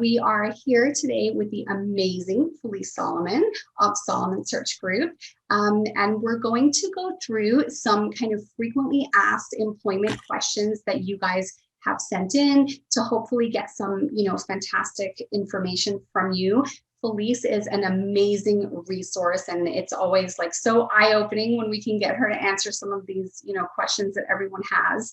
We are here today with the amazing Felice Solomon of Solomon Search Group. And we're going to go through some kind of frequently asked employment questions that you guys have sent in to hopefully get some, fantastic information from you. Felice is an amazing resource, and it's always like so eye-opening when we can get her to answer some of these, questions that everyone has.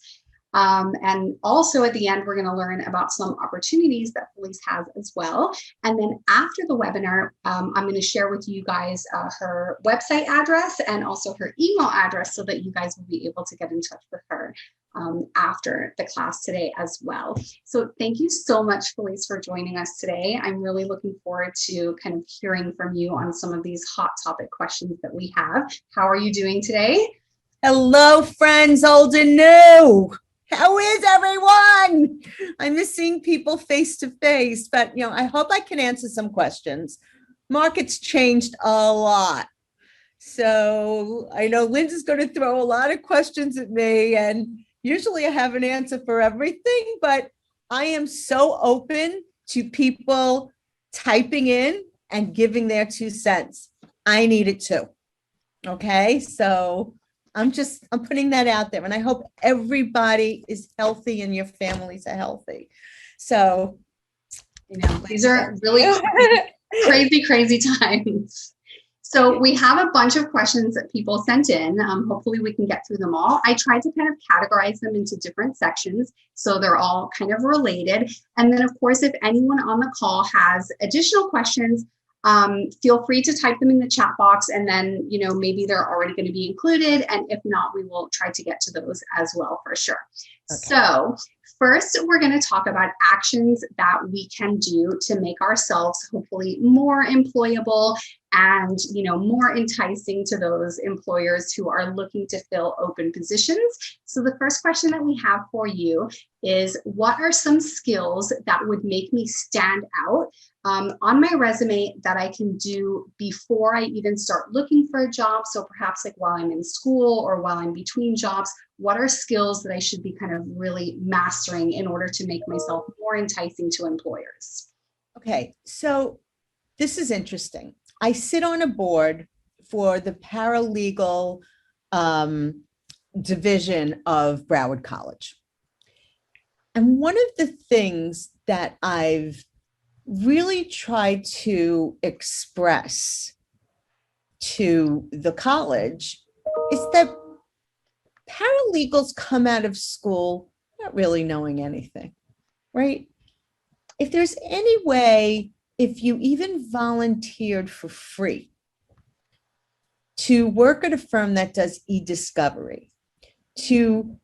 And also at the end, we're going to learn about some opportunities that Felice has as well. And then after the webinar, I'm going to share with you guys her website address and also her email address so that you guys will be able to get in touch with her after the class today as well. So thank you so much, Felice, for joining us today. I'm really looking forward to kind of hearing from you on some of these hot topic questions that we have. How are you doing today? Hello, friends, old and new. How is everyone? I miss seeing people face to face, but I hope I can answer some questions. Market's changed a lot. So I know Linda's going to throw a lot of questions at me, and usually I have an answer for everything, but I am so open to people typing in and giving their 2 cents. I need it too. Okay, so I'm putting that out there, and I hope everybody is healthy and your families are healthy. So, these are really crazy times. So we have a bunch of questions that people sent in. Hopefully we can get through them all. I tried to kind of categorize them into different sections, so they're all kind of related. And then, of course, if anyone on the call has additional questions, feel free to type them in the chat box, and then, maybe they're already going to be included. And if not, we will try to get to those as well for sure. Okay. So first, we're going to talk about actions that we can do to make ourselves hopefully more employable and, more enticing to those employers who are looking to fill open positions. So the first question that we have for you is, what are some skills that would make me stand out on my resume that I can do before I even start looking for a job? So perhaps like while I'm in school or while I'm between jobs, what are skills that I should be kind of really mastering in order to make myself more enticing to employers? Okay, so this is interesting. I sit on a board for the paralegal division of Broward College. And one of the things that I've really tried to express to the college is that paralegals come out of school not really knowing anything, right? If there's any way, if you even volunteered for free to work at a firm that does e-discovery, to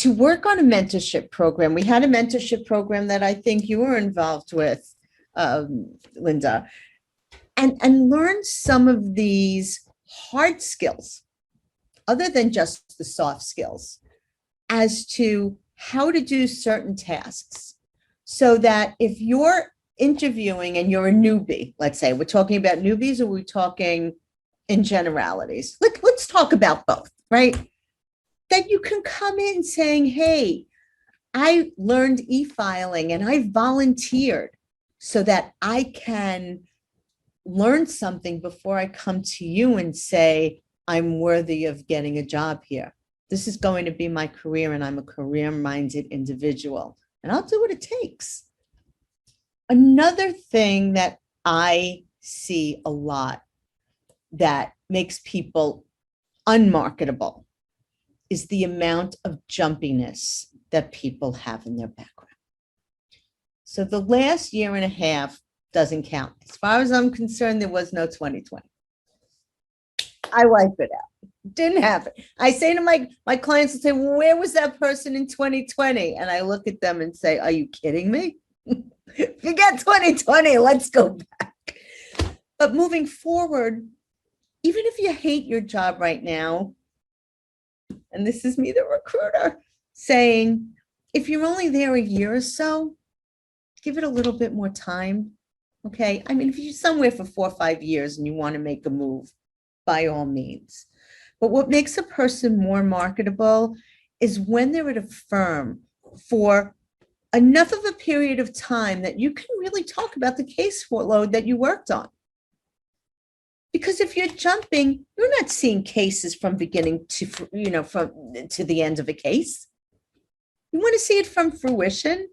work on a mentorship program. We had a mentorship program that I think you were involved with, Linda, and learn some of these hard skills, other than just the soft skills, as to how to do certain tasks, so that if you're interviewing and you're a newbie, let's say, we're talking about newbies, or we're talking in generalities. Let's talk about both, right? That you can come in saying, hey, I learned e-filing and I volunteered so that I can learn something before I come to you and say, I'm worthy of getting a job here. This is going to be my career, and I'm a career-minded individual, and I'll do what it takes. Another thing that I see a lot that makes people unmarketable is the amount of jumpiness that people have in their background. So the last year and a half doesn't count. As far as I'm concerned, there was no 2020. I wipe it out. Didn't happen. I say to my clients, I say, where was that person in 2020? And I look at them and say, are you kidding me? Forget 2020, let's go back. But moving forward, even if you hate your job right now, and this is me, the recruiter, saying, if you're only there a year or so, give it a little bit more time. Okay. I mean, if you're somewhere for 4 or 5 years and you want to make a move, by all means. But what makes a person more marketable is when they're at a firm for enough of a period of time that you can really talk about the caseload that you worked on. Because if you're jumping, you're not seeing cases from beginning to, from to the end of a case. You want to see it from fruition,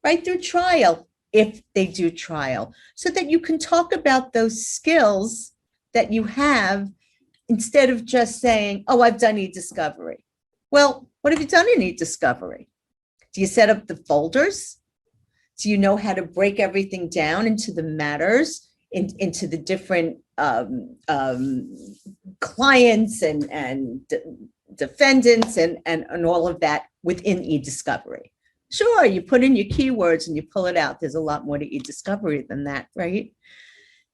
right through trial, if they do trial, so that you can talk about those skills that you have instead of just saying, oh, I've done e-discovery. Well, what have you done in e-discovery? Do you set up the folders? Do you know how to break everything down into the matters, into the different clients and defendants and all of that within e-discovery? Sure, you put in your keywords and you pull it out. There's a lot more to e-discovery than that, right?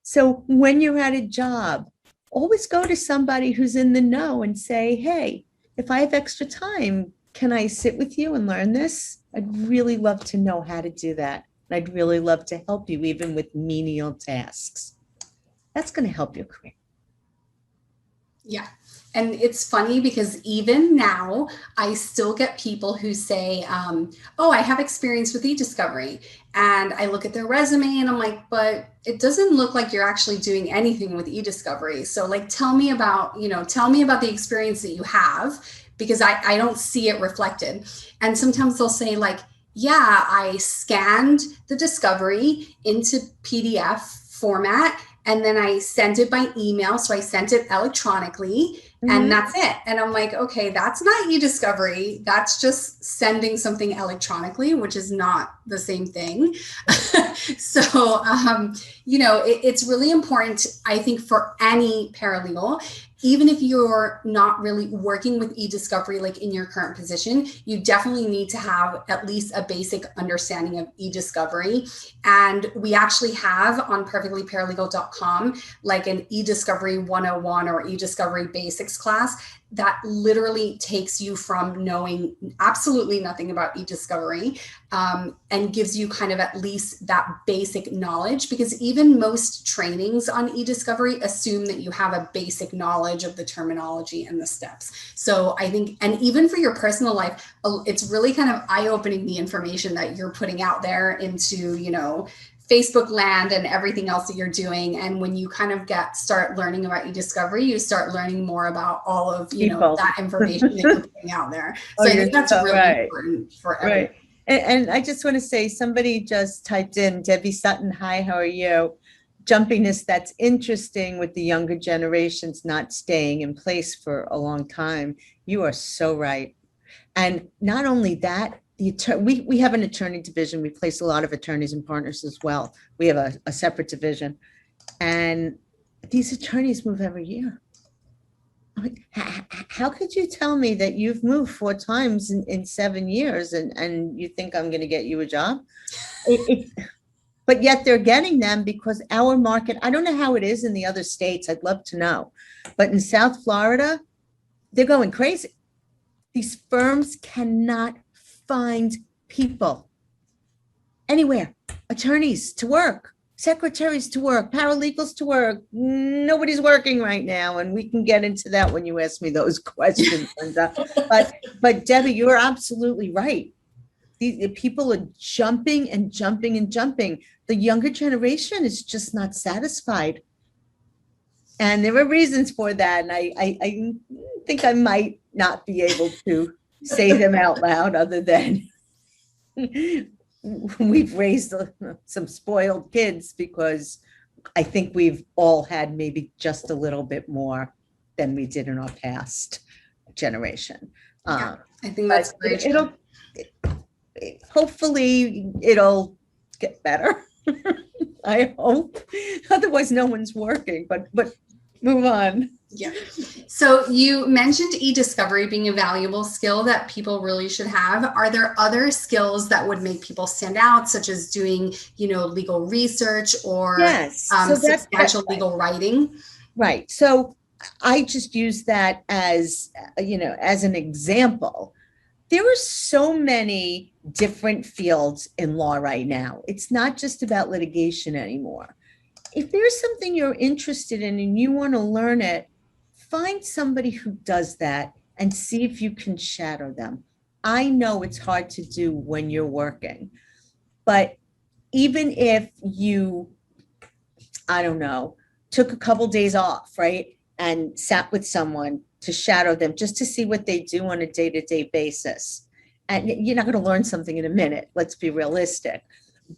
So when you're at a job, always go to somebody who's in the know and say, hey, if I have extra time, can I sit with you and learn this? I'd really love to know how to do that. And I'd really love to help you even with menial tasks. That's going to help your career. Yeah. And it's funny because even now, I still get people who say, oh, I have experience with e-discovery. And I look at their resume and I'm like, but it doesn't look like you're actually doing anything with e-discovery. So like, tell me about the experience that you have, because I don't see it reflected. And sometimes they'll say like, yeah, I scanned the discovery into PDF format and then I sent it by email. So I sent it electronically. And that's it. And I'm like, okay, that's not e-discovery. That's just sending something electronically, which is not the same thing. So, it's really important, I think, for any paralegal, even if you're not really working with e-discovery, like in your current position, you definitely need to have at least a basic understanding of e-discovery. And we actually have on perfectlyparalegal.com, like an e-discovery 101 or e-discovery basics class that literally takes you from knowing absolutely nothing about e-discovery and gives you kind of at least that basic knowledge, because even most trainings on e-discovery assume that you have a basic knowledge of the terminology and the steps. So I think, and even for your personal life, it's really kind of eye-opening the information that you're putting out there into, Facebook land and everything else that you're doing. And when you kind of start learning about e-discovery, you start learning more about all of, that information that you're putting out there. So I think that's really important for everyone. Right. And I just want to say, somebody just typed in, Debbie Sutton, hi, how are you? Jumpiness, that's interesting with the younger generations not staying in place for a long time. You are so right. And not only that, we have an attorney division. We place a lot of attorneys and partners as well. We have a separate division. And these attorneys move every year. Like, how could you tell me that you've moved 4 times in 7 years and you think I'm going to get you a job? But yet they're getting them because our market, I don't know how it is in the other states. I'd love to know. But in South Florida, they're going crazy. These firms cannot find people anywhere, attorneys to work, secretaries to work, paralegals to work. Nobody's working right now. And we can get into that when you ask me those questions. But Debbie, you're absolutely right. The people are jumping and jumping and jumping. The younger generation is just not satisfied. And there are reasons for that. And I think I might not be able to say them out loud, other than we've raised some spoiled kids, because I think we've all had maybe just a little bit more than we did in our past generation. I think that's great. Hopefully it'll get better. I hope. Otherwise, no one's working, but move on. Yeah. So you mentioned e-discovery being a valuable skill that people really should have. Are there other skills that would make people stand out, such as doing, legal research or substantial legal writing? Right. So I just use that as, as an example. There are so many different fields in law right now. It's not just about litigation anymore. If there's something you're interested in and you want to learn it, find somebody who does that and see if you can shadow them. I know it's hard to do when you're working, But even if you, I don't know, took a couple days off, right, and sat with someone to shadow them just to see what they do on a day-to-day basis. And you're not going to learn something in a minute, let's be realistic.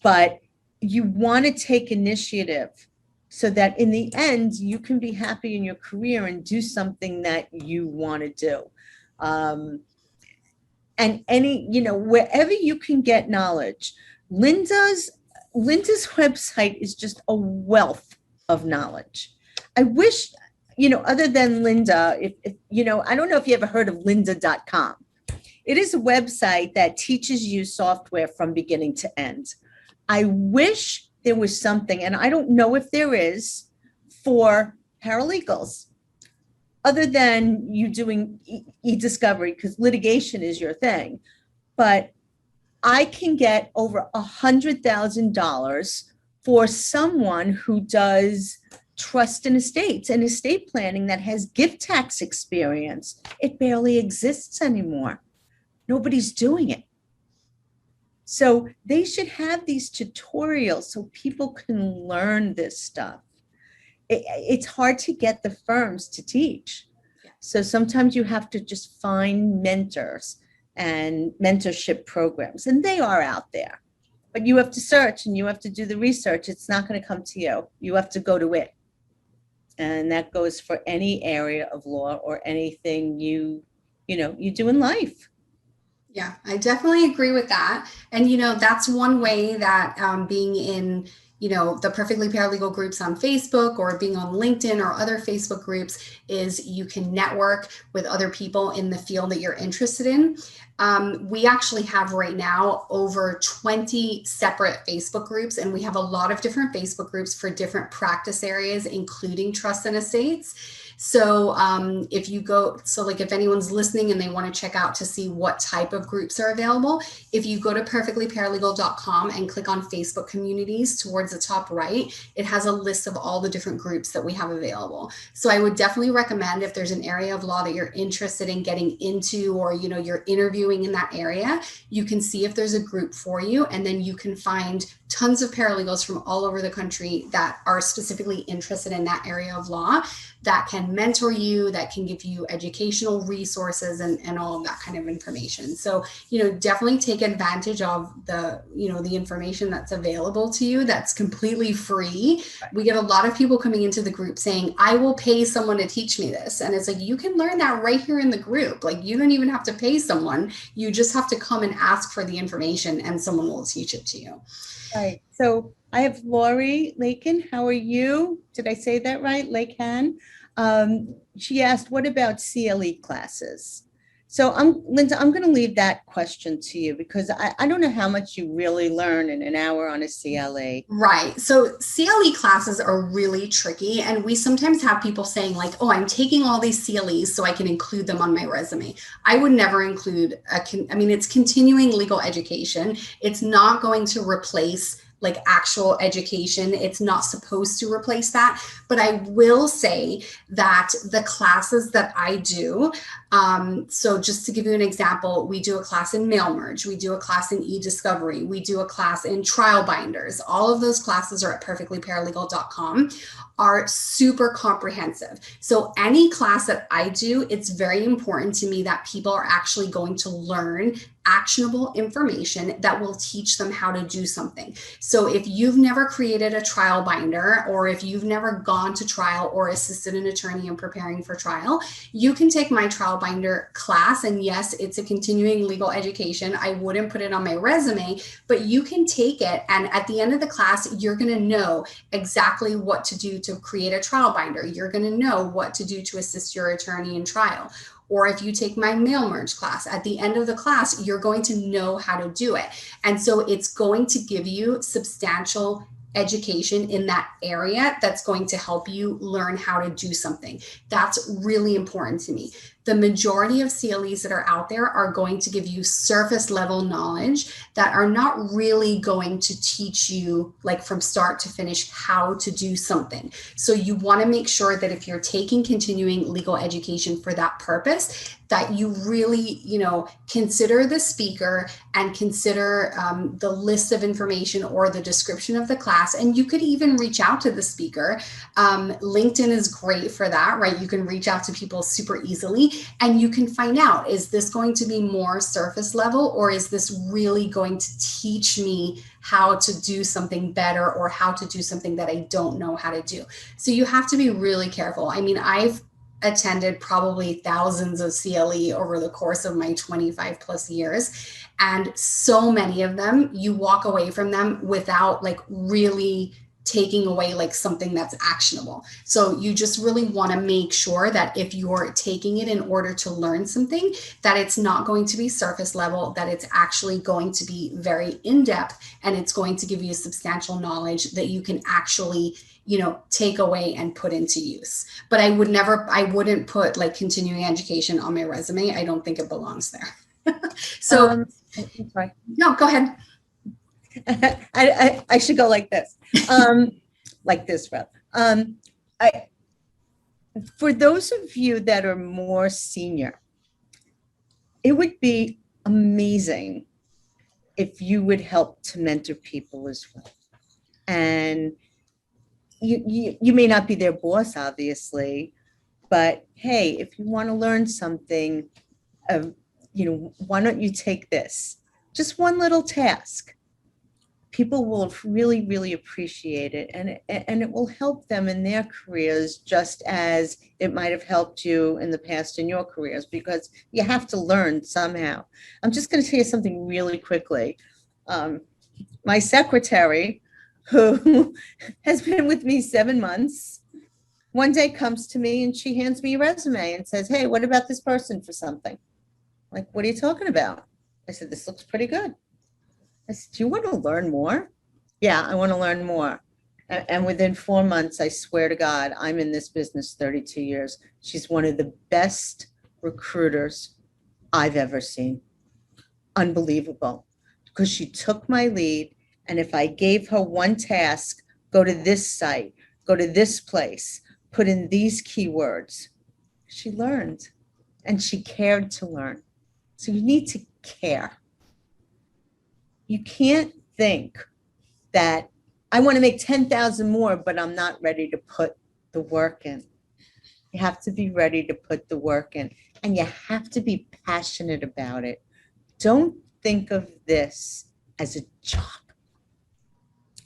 But you want to take initiative so that in the end, you can be happy in your career and do something that you want to do. And wherever you can get knowledge, Linda's website is just a wealth of knowledge. I wish, other than Linda, if I don't know if you ever heard of lynda.com. It is a website that teaches you software from beginning to end. I wish there was something, and I don't know if there is, for paralegals, other than you doing e-discovery, because litigation is your thing. But I can get over $100,000 for someone who does trust and estates and estate planning that has gift tax experience. It barely exists anymore. Nobody's doing it. So they should have these tutorials so people can learn this stuff. It's hard to get the firms to teach. So sometimes you have to just find mentors and mentorship programs, and they are out there. But you have to search and you have to do the research. It's not going to come to you. You have to go to it. And that goes for any area of law or anything you do in life. Yeah, I definitely agree with that. And, that's one way that being in, the Perfectly Paralegal groups on Facebook or being on LinkedIn or other Facebook groups is you can network with other people in the field that you're interested in. We actually have right now over 20 separate Facebook groups, and we have a lot of different Facebook groups for different practice areas, including trust and estates. So if anyone's listening and they want to check out to see what type of groups are available, if you go to perfectlyparalegal.com and click on Facebook communities towards the top right, it has a list of all the different groups that we have available. So I would definitely recommend, if there's an area of law that you're interested in getting into, or you're interviewing in that area, you can see if there's a group for you, and then you can find tons of paralegals from all over the country that are specifically interested in that area of law, that can mentor you, that can give you educational resources and all of that kind of information. So, definitely take advantage of the information that's available to you that's completely free. We get a lot of people coming into the group saying, I will pay someone to teach me this. And it's like, you can learn that right here in the group. Like, you don't even have to pay someone. You just have to come and ask for the information and someone will teach it to you. Right. So I have Lori Lakin. How are you? Did I say that right? Lakin. She asked, what about CLE classes? So Linda, I'm going to leave that question to you, because I don't know how much you really learn in an hour on a CLE. Right. So CLE classes are really tricky. And we sometimes have people saying like, oh, I'm taking all these CLEs so I can include them on my resume. I would never include, it's continuing legal education. It's not going to replace like actual education. It's not supposed to replace that. But I will say that the classes that I do, so just to give you an example, we do a class in mail merge, we do a class in e-discovery, we do a class in trial binders. All of those classes are at perfectlyparalegal.com, are super comprehensive. So any class that I do, it's very important to me that people are actually going to learn actionable information that will teach them how to do something. So if you've never created a trial binder, or if you've never gone to trial or assisted an attorney in preparing for trial, you can take my trial binder class. And yes, it's a continuing legal education. I wouldn't put it on my resume, but you can take it. And at the end of the class, you're going to know exactly what to do to create a trial binder. You're going to know what to do to assist your attorney in trial. Or if you take my mail merge class, at the end of the class, you're going to know how to do it. And so it's going to give you substantial education in that area that's going to help you learn how to do something. That's really important to me. The majority of CLEs that are out there are going to give you surface level knowledge that are not really going to teach you, like from start to finish, how to do something. So you want to make sure that if you're taking continuing legal education for that purpose, that you really, consider the speaker and consider the list of information or the description of the class. And you could even reach out to the speaker. LinkedIn is great for that, right? You can reach out to people super easily and you can find out, is this going to be more surface level, or is this really going to teach me how to do something better or how to do something that I don't know how to do? So you have to be really careful. I mean, I've attended probably thousands of CLE over the course of my 25 plus years. And so many of them, you walk away from them without like really taking away like something that's actionable. So you just really want to make sure that if you're taking it in order to learn something, that it's not going to be surface level, that it's actually going to be very in-depth, and it's going to give you substantial knowledge that you can actually take away and put into use. But I wouldn't put like continuing education on my resume. I don't think it belongs there. So, I'm sorry. no, go ahead. I should go like this, like this, Rob. For those of you that are more senior, it would be amazing if you would help to mentor people as well. And you may not be their boss, obviously, but hey, if you want to learn something, why don't you take this? Just one little task. People will really, really appreciate it, and it will help them in their careers just as it might have helped you in the past in your careers, because you have to learn somehow. I'm just going to tell you something really quickly. My secretary, who has been with me 7 months, one day comes to me and she hands me a resume and says, "Hey, what about this person for something?" I'm like, "What are you talking about?" I said, "This looks pretty good." I said, "Do you want to learn more?" "Yeah, I want to learn more." And within 4 months, I swear to God, I'm in this business 32 years. She's one of the best recruiters I've ever seen. Unbelievable. Because she took my lead. And if I gave her one task, go to this site, go to this place, put in these keywords, she learned, and she cared to learn. So you need to care. You can't think that I want to make 10,000 more, but I'm not ready to put the work in. You have to be ready to put the work in, and you have to be passionate about it. Don't think of this as a job.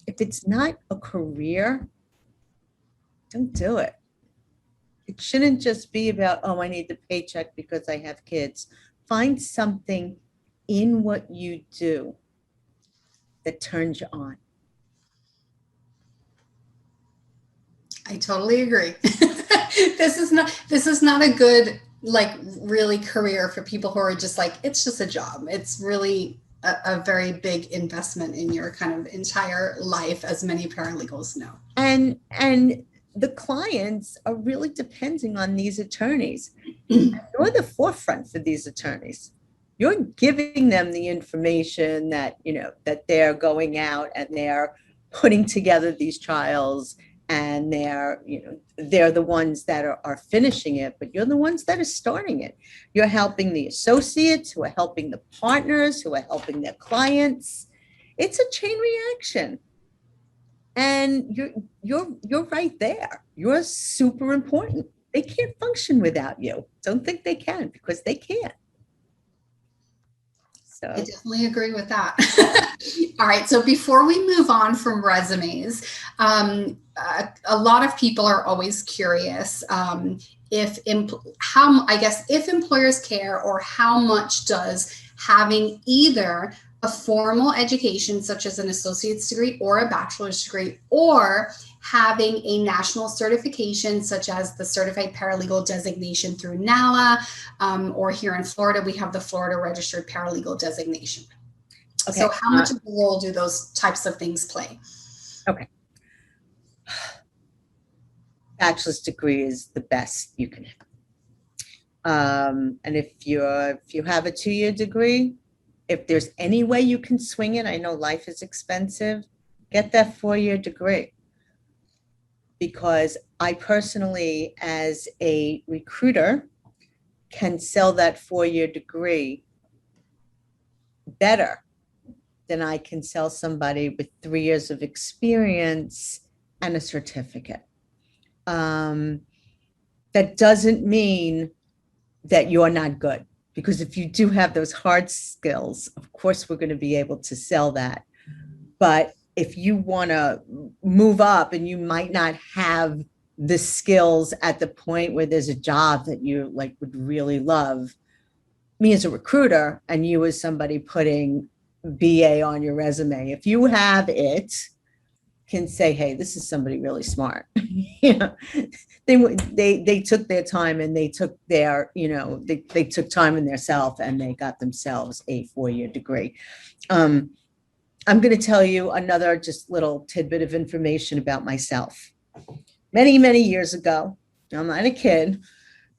If it's not a career, don't do it. It shouldn't just be about, oh, I need the paycheck because I have kids. Find something in what you do that turns you on. I totally agree. This is not a good, like, really career for people who are just like, it's just a job. It's really a very big investment in your kind of entire life, as many paralegals know. And the clients are really depending on these attorneys. You're the forefront for these attorneys. You're giving them the information that, that they're going out and they're putting together these trials, and they're the ones that are finishing it, but you're the ones that are starting it. You're helping the associates who are helping the partners who are helping their clients. It's a chain reaction. And you're right there. You're super important. They can't function without you. Don't think they can, because they can't. So I definitely agree with that. All right. So before we move on from resumes, a lot of people are always curious if employers care, or how much does having either a formal education such as an associate's degree or a bachelor's degree, or having a national certification such as the certified paralegal designation through NALA, or here in Florida, we have the Florida Registered Paralegal designation. Okay. So how much of a role do those types of things play? Okay. Bachelor's degree is the best you can have. And if you have a 2-year degree, if there's any way you can swing it, I know life is expensive, get that 4-year degree. Because I personally, as a recruiter, can sell that 4-year degree better than I can sell somebody with 3 years of experience and a certificate. That doesn't mean that you're not good, because if you do have those hard skills, of course, we're going to be able to sell that. But if you want to move up and you might not have the skills at the point where there's a job that you like would really love, me as a recruiter and you as somebody putting BA on your resume, if you have it, can say, hey, this is somebody really smart. You know, they took their time and they took their, you know, they took time in themselves and they got themselves a 4-year degree. I'm going to tell you another just little tidbit of information about myself. Many, many years ago, I'm not a kid,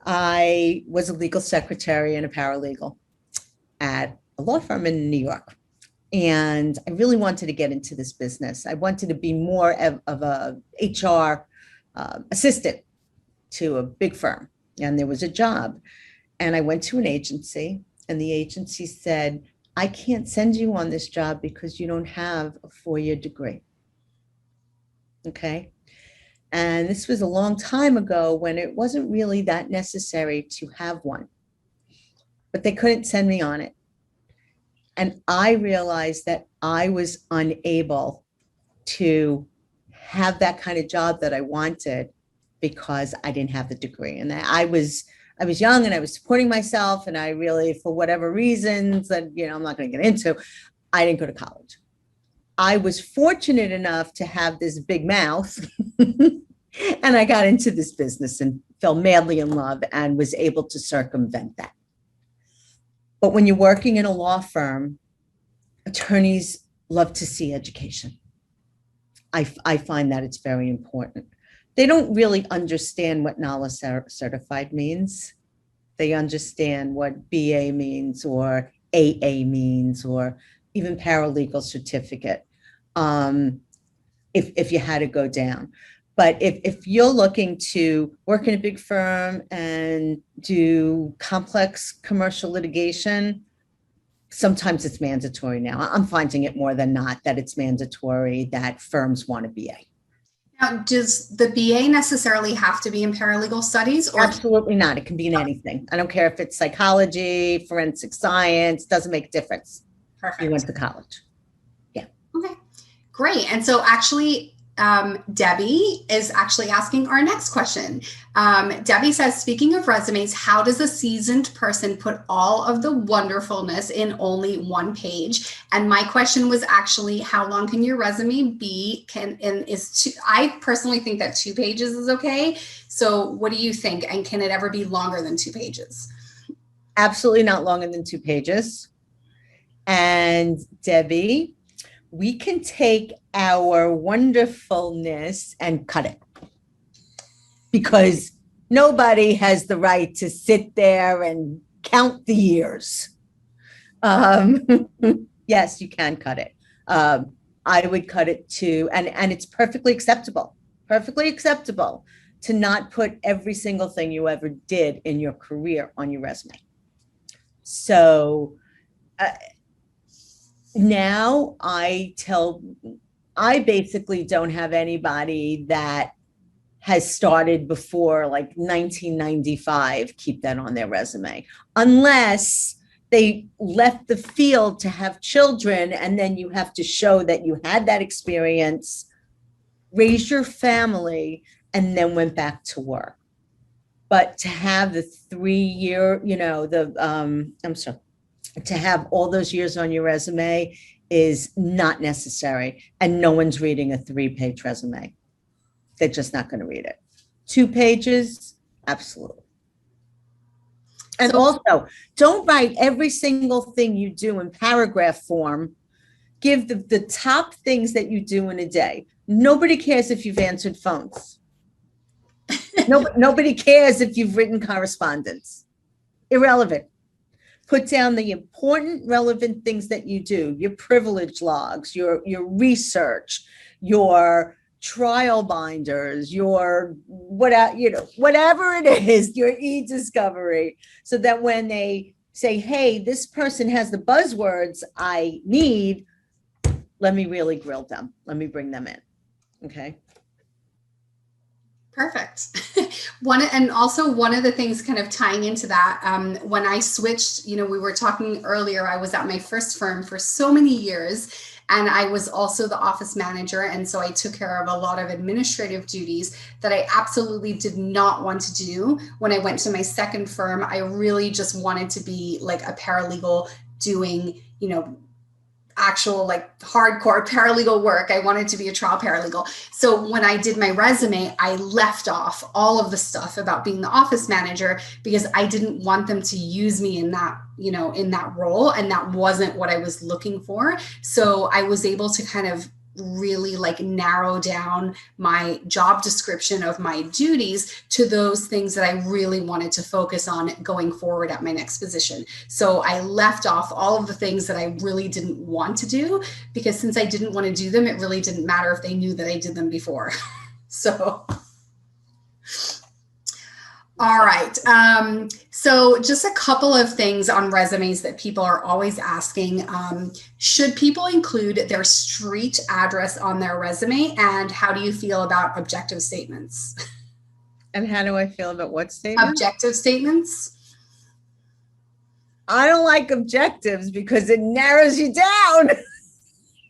I was a legal secretary and a paralegal at a law firm in New York. And I really wanted to get into this business. I wanted to be more of a HR assistant to a big firm. And there was a job. And I went to an agency, and the agency said, I can't send you on this job because you don't have a 4-year degree. Okay. And this was a long time ago when it wasn't really that necessary to have one, but they couldn't send me on it. And I realized that I was unable to have that kind of job that I wanted because I didn't have the degree. And I was young and I was supporting myself. And I really, for whatever reasons that, you know, I'm not going to get into, I didn't go to college. I was fortunate enough to have this big mouth and I got into this business and fell madly in love and was able to circumvent that. But when you're working in a law firm, attorneys love to see education. I find that it's very important. They don't really understand what NALA certified means. They understand what BA means or AA means or even paralegal certificate, if you had to go down. But if you're looking to work in a big firm and do complex commercial litigation, sometimes it's mandatory now. I'm finding it more than not that it's mandatory that firms want a BA. Now, does the BA necessarily have to be in paralegal studies? Or absolutely not. It can be in anything. I don't care if it's psychology, forensic science, doesn't make a difference. Perfect. You went to college. Yeah. Okay, great. And so actually, Debbie is actually asking our next question. Debbie says, speaking of resumes, how does a seasoned person put all of the wonderfulness in only one page? And my question was actually, how long can your resume be? I personally think that 2 pages is okay. So what do you think? And can it ever be longer than 2 pages? Absolutely not longer than 2 pages. And Debbie, we can take our wonderfulness and cut it, because nobody has the right to sit there and count the years. Yes, you can cut it. I would cut it to, and it's perfectly acceptable to not put every single thing you ever did in your career on your resume. So, now I basically don't have anybody that has started before like 1995 keep that on their resume, unless they left the field to have children, and then you have to show that you had that experience, raised your family, and then went back to work. But to have the 3-year, you know, to have all those years on your resume is not necessary. And no one's reading a 3-page resume. They're just not going to read it. 2 pages, absolutely. And also, don't write every single thing you do in paragraph form. Give the top things that you do in a day. Nobody cares if you've answered phones. Nobody cares if you've written correspondence. irrelevant. Put down the important, relevant things that you do, your privilege logs, your research, your trial binders, your whatever it is, your e-discovery, so that when they say, hey, this person has the buzzwords I need, let me really grill them. Let me bring them in. Okay. Perfect. And also one of the things kind of tying into that, when I switched, we were talking earlier, I was at my first firm for so many years, and I was also the office manager. And so I took care of a lot of administrative duties that I absolutely did not want to do. When I went to my second firm, I really just wanted to be like a paralegal doing, actual like hardcore paralegal work. I wanted to be a trial paralegal. So when I did my resume, I left off all of the stuff about being the office manager because I didn't want them to use me in that, in that role. And that wasn't what I was looking for. So I was able to kind of really like narrow down my job description of my duties to those things that I really wanted to focus on going forward at my next position. So I left off all of the things that I really didn't want to do, because since I didn't want to do them, it really didn't matter if they knew that I did them before. So all right. So just a couple of things on resumes that people are always asking. Should people include their street address on their resume? And how do you feel about objective statements? And how do I feel about what statements? Objective statements. I don't like objectives because it narrows you down.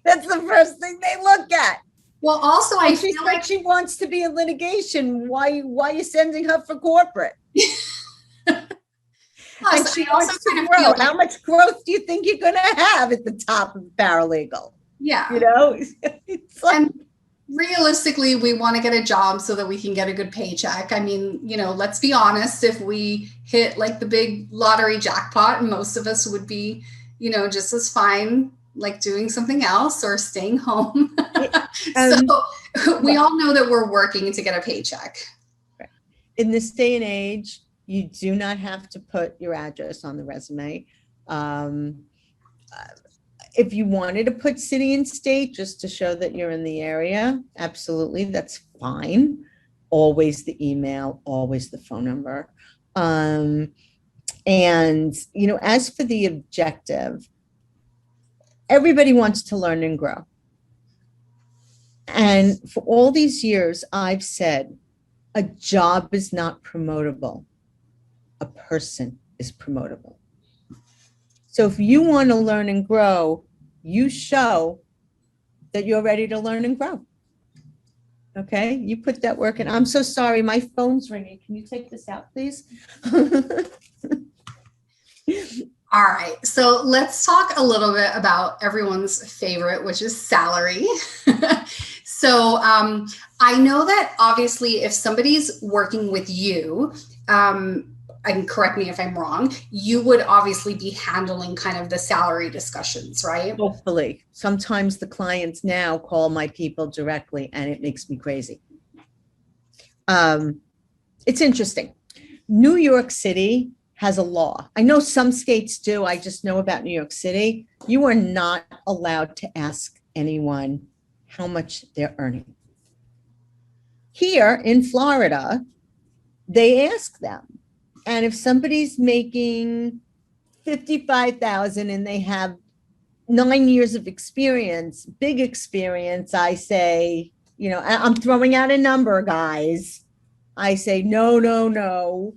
That's the first thing they look at. Well, also, I feel like she wants to be in litigation. Why are you sending her for corporate? And she wants to grow. How much growth do you think you're going to have at the top of paralegal? Yeah. It's like, and realistically, we want to get a job so that we can get a good paycheck. I mean, let's be honest. If we hit like the big lottery jackpot, most of us would be, just as fine like doing something else or staying home. So we all know that we're working to get a paycheck. In this day and age, you do not have to put your address on the resume. If you wanted to put city and state just to show that you're in the area, absolutely, that's fine. Always the email, always the phone number. And, as for the objective, everybody wants to learn and grow. And for all these years, I've said, a job is not promotable. A person is promotable. So if you want to learn and grow, you show that you're ready to learn and grow. Okay, you put that work in. I'm so sorry, my phone's ringing. Can you take this out, please? All right, so let's talk a little bit about everyone's favorite, which is salary. So I know that obviously if somebody's working with you, and correct me if I'm wrong, you would obviously be handling kind of the salary discussions, right? Hopefully. Sometimes the clients now call my people directly and it makes me crazy. It's interesting. New York City has a law. I know some states do. I just know about New York City. You are not allowed to ask anyone how much they're earning. Here in Florida, they ask them. And if somebody's making $55,000 and they have 9 years of experience, big experience, I say, I'm throwing out a number, guys. I say, no.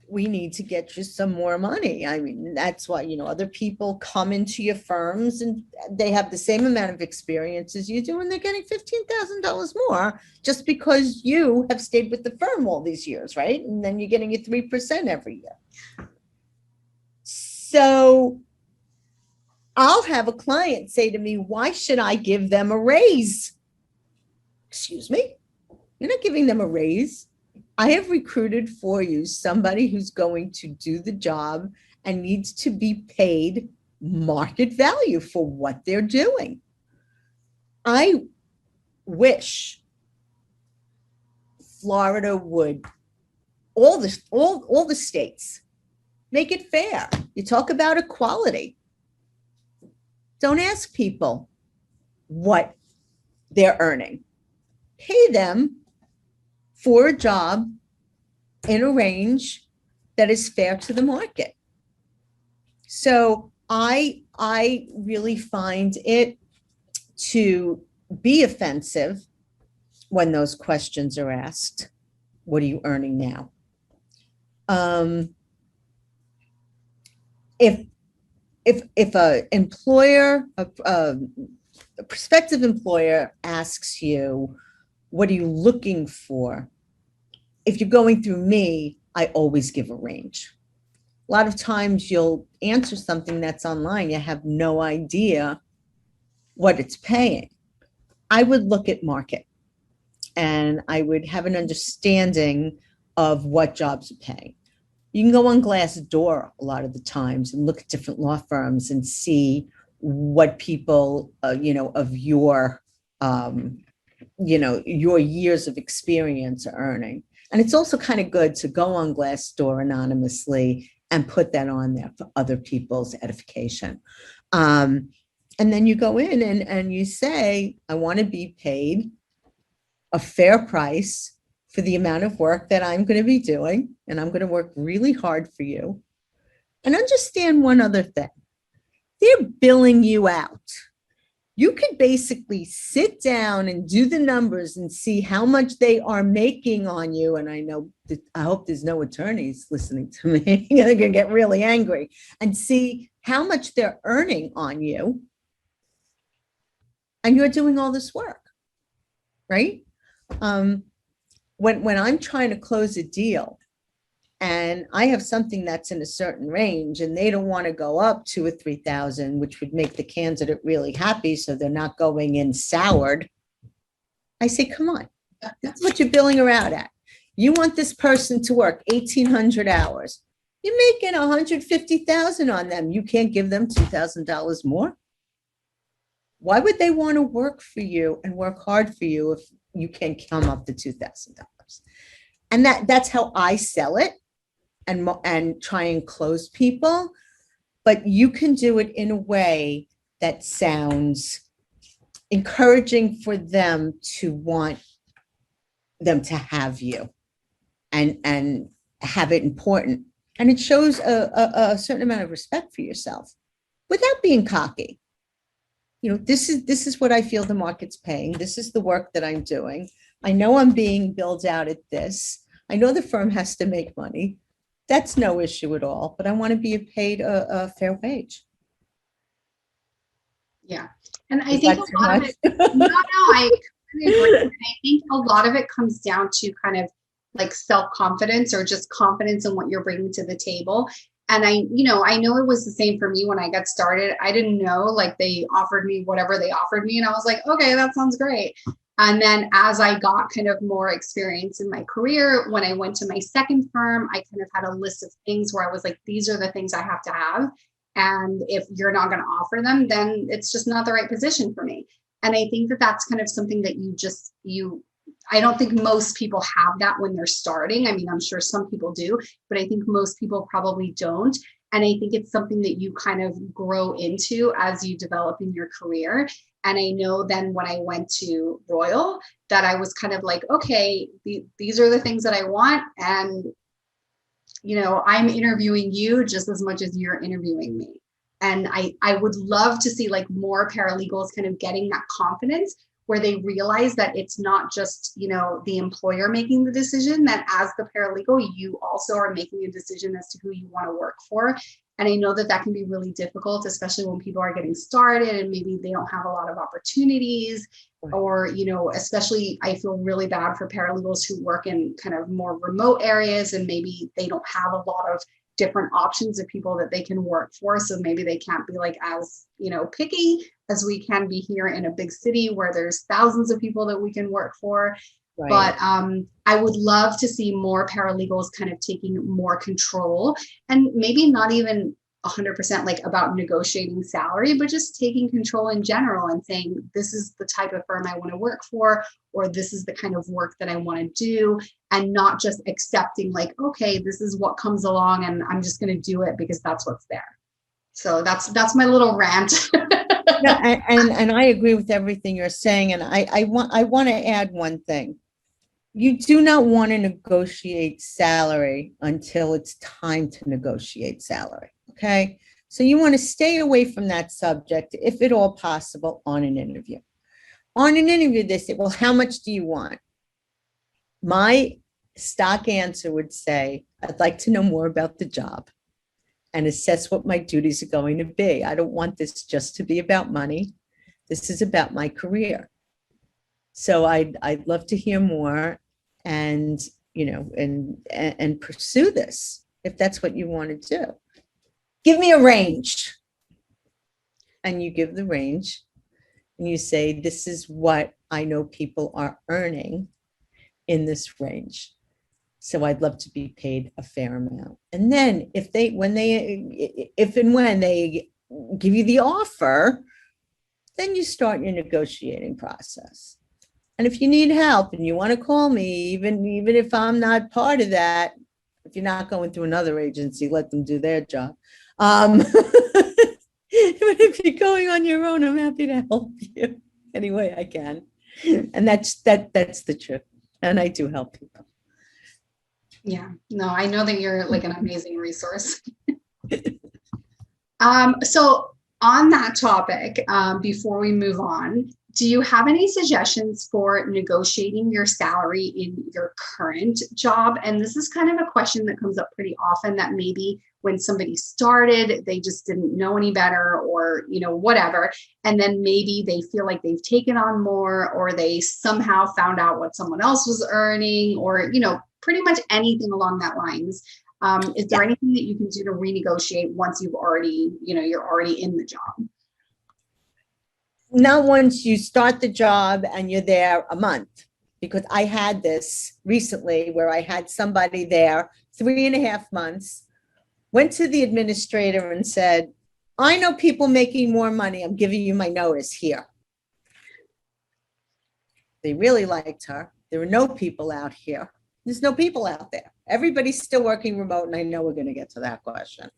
We need to get you some more money. I mean, that's why, other people come into your firms and they have the same amount of experience as you do, and they're getting $15,000 more just because you have stayed with the firm all these years, right? And then you're getting your 3% every year. So I'll have a client say to me, why should I give them a raise? Excuse me? You're not giving them a raise. I have recruited for you somebody who's going to do the job and needs to be paid market value for what they're doing. I wish Florida would, all the states Make it fair. You talk about equality. Don't ask people what they're earning. Pay them for a job in a range that is fair to the market. So I really find it to be offensive when those questions are asked. What are you earning now? If a employer, a prospective employer asks you, what are you looking for? If you're going through me, I always give a range. A lot of times you'll answer something that's online, you have no idea what it's paying. I would look at market and I would have an understanding of what jobs are paying. You can go on Glassdoor a lot of the times and look at different law firms and see what people, of your, your years of experience are earning. And it's also kind of good to go on Glassdoor anonymously and put that on there for other people's edification. And then you go in and you say, I want to be paid a fair price for the amount of work that I'm going to be doing, and I'm going to work really hard for you. And understand one other thing. They're billing you out. You could basically sit down and do the numbers and see how much they are making on you. And I hope there's no attorneys listening to me. They're going to get really angry, and see how much they're earning on you. And you're doing all this work, right? When I'm trying to close a deal and I have something that's in a certain range and they don't want to go up 2,000 or 3,000, which would make the candidate really happy, so they're not going in soured, I say, come on, that's what you're billing her out at. You want this person to work 1,800 hours. You're making 150,000 on them. You can't give them $2,000 more. Why would they want to work for you and work hard for you if you can come up to $2,000? And that's how I sell it and try and close people. But you can do it in a way that sounds encouraging for them to want them to have you and have it important. And it shows a certain amount of respect for yourself without being cocky. This is what I feel the market's paying. This is the work that I'm doing. I know I'm being billed out at this. I know the firm has to make money. That's no issue at all, but I want to be paid a fair wage. Yeah. And I think a lot of it, I agree. I think a lot of it comes down to kind of like self-confidence or just confidence in what you're bringing to the table. And I know it was the same for me when I got started. I didn't know, like, they offered me whatever they offered me. And I was like, okay, that sounds great. And then as I got kind of more experience in my career, when I went to my second firm, I kind of had a list of things where I was like, these are the things I have to have. And if you're not going to offer them, then it's just not the right position for me. And I think that that's kind of something that I don't think most people have that when they're starting. I mean, I'm sure some people do, but I think most people probably don't. And I think it's something that you kind of grow into as you develop in your career. And I know then when I went to Royal that I was kind of like, okay, these are the things that I want. And, I'm interviewing you just as much as you're interviewing me. And I would love to see like more paralegals kind of getting that confidence where they realize that it's not just, the employer making the decision, that as the paralegal, you also are making a decision as to who you want to work for. And I know that can be really difficult, especially when people are getting started and maybe they don't have a lot of opportunities, or, especially I feel really bad for paralegals who work in kind of more remote areas and maybe they don't have a lot of different options of people that they can work for. So maybe they can't be like as, picky as we can be here in a big city where there's thousands of people that we can work for. Right. But I would love to see more paralegals kind of taking more control and maybe not even 100% like about negotiating salary, but just taking control in general and saying, this is the type of firm I want to work for, or this is the kind of work that I want to do, and not just accepting like, okay, this is what comes along and I'm just going to do it because that's what's there. So that's my little rant. Yeah, and I agree with everything you're saying. And I want to add one thing. You do not want to negotiate salary until it's time to negotiate salary. Okay. So you want to stay away from that subject, if at all possible, on an interview. On an interview, they say, well, how much do you want? My stock answer would say, I'd like to know more about the job and assess what my duties are going to be. I don't want this just to be about money. This is about my career. So I'd love to hear more and, and pursue this if that's what you want to do. Give me a range. And you give the range and you say, this is what I know people are earning in this range. So I'd love to be paid a fair amount. And then if and when they give you the offer, then you start your negotiating process. And if you need help and you want to call me, even if I'm not part of that, if you're not going through another agency, let them do their job. But if you're going on your own, I'm happy to help you any way I can. And that's the truth. And I do help people. Yeah, no, I know that you're like an amazing resource. So on that topic, before we move on, do you have any suggestions for negotiating your salary in your current job? And this is kind of a question that comes up pretty often, that maybe when somebody started, they just didn't know any better, or, whatever. And then maybe they feel like they've taken on more, or they somehow found out what someone else was earning, or, pretty much anything along that lines. Is there anything that you can do to renegotiate once you're already in the job? Not once you start the job and you're there a month, because I had this recently where I had somebody there 3.5 months, went to the administrator and said, I know people making more money. I'm giving you my notice here. They really liked her. There were no people out here. There's no people out there. Everybody's still working remote, and I know we're going to get to that question.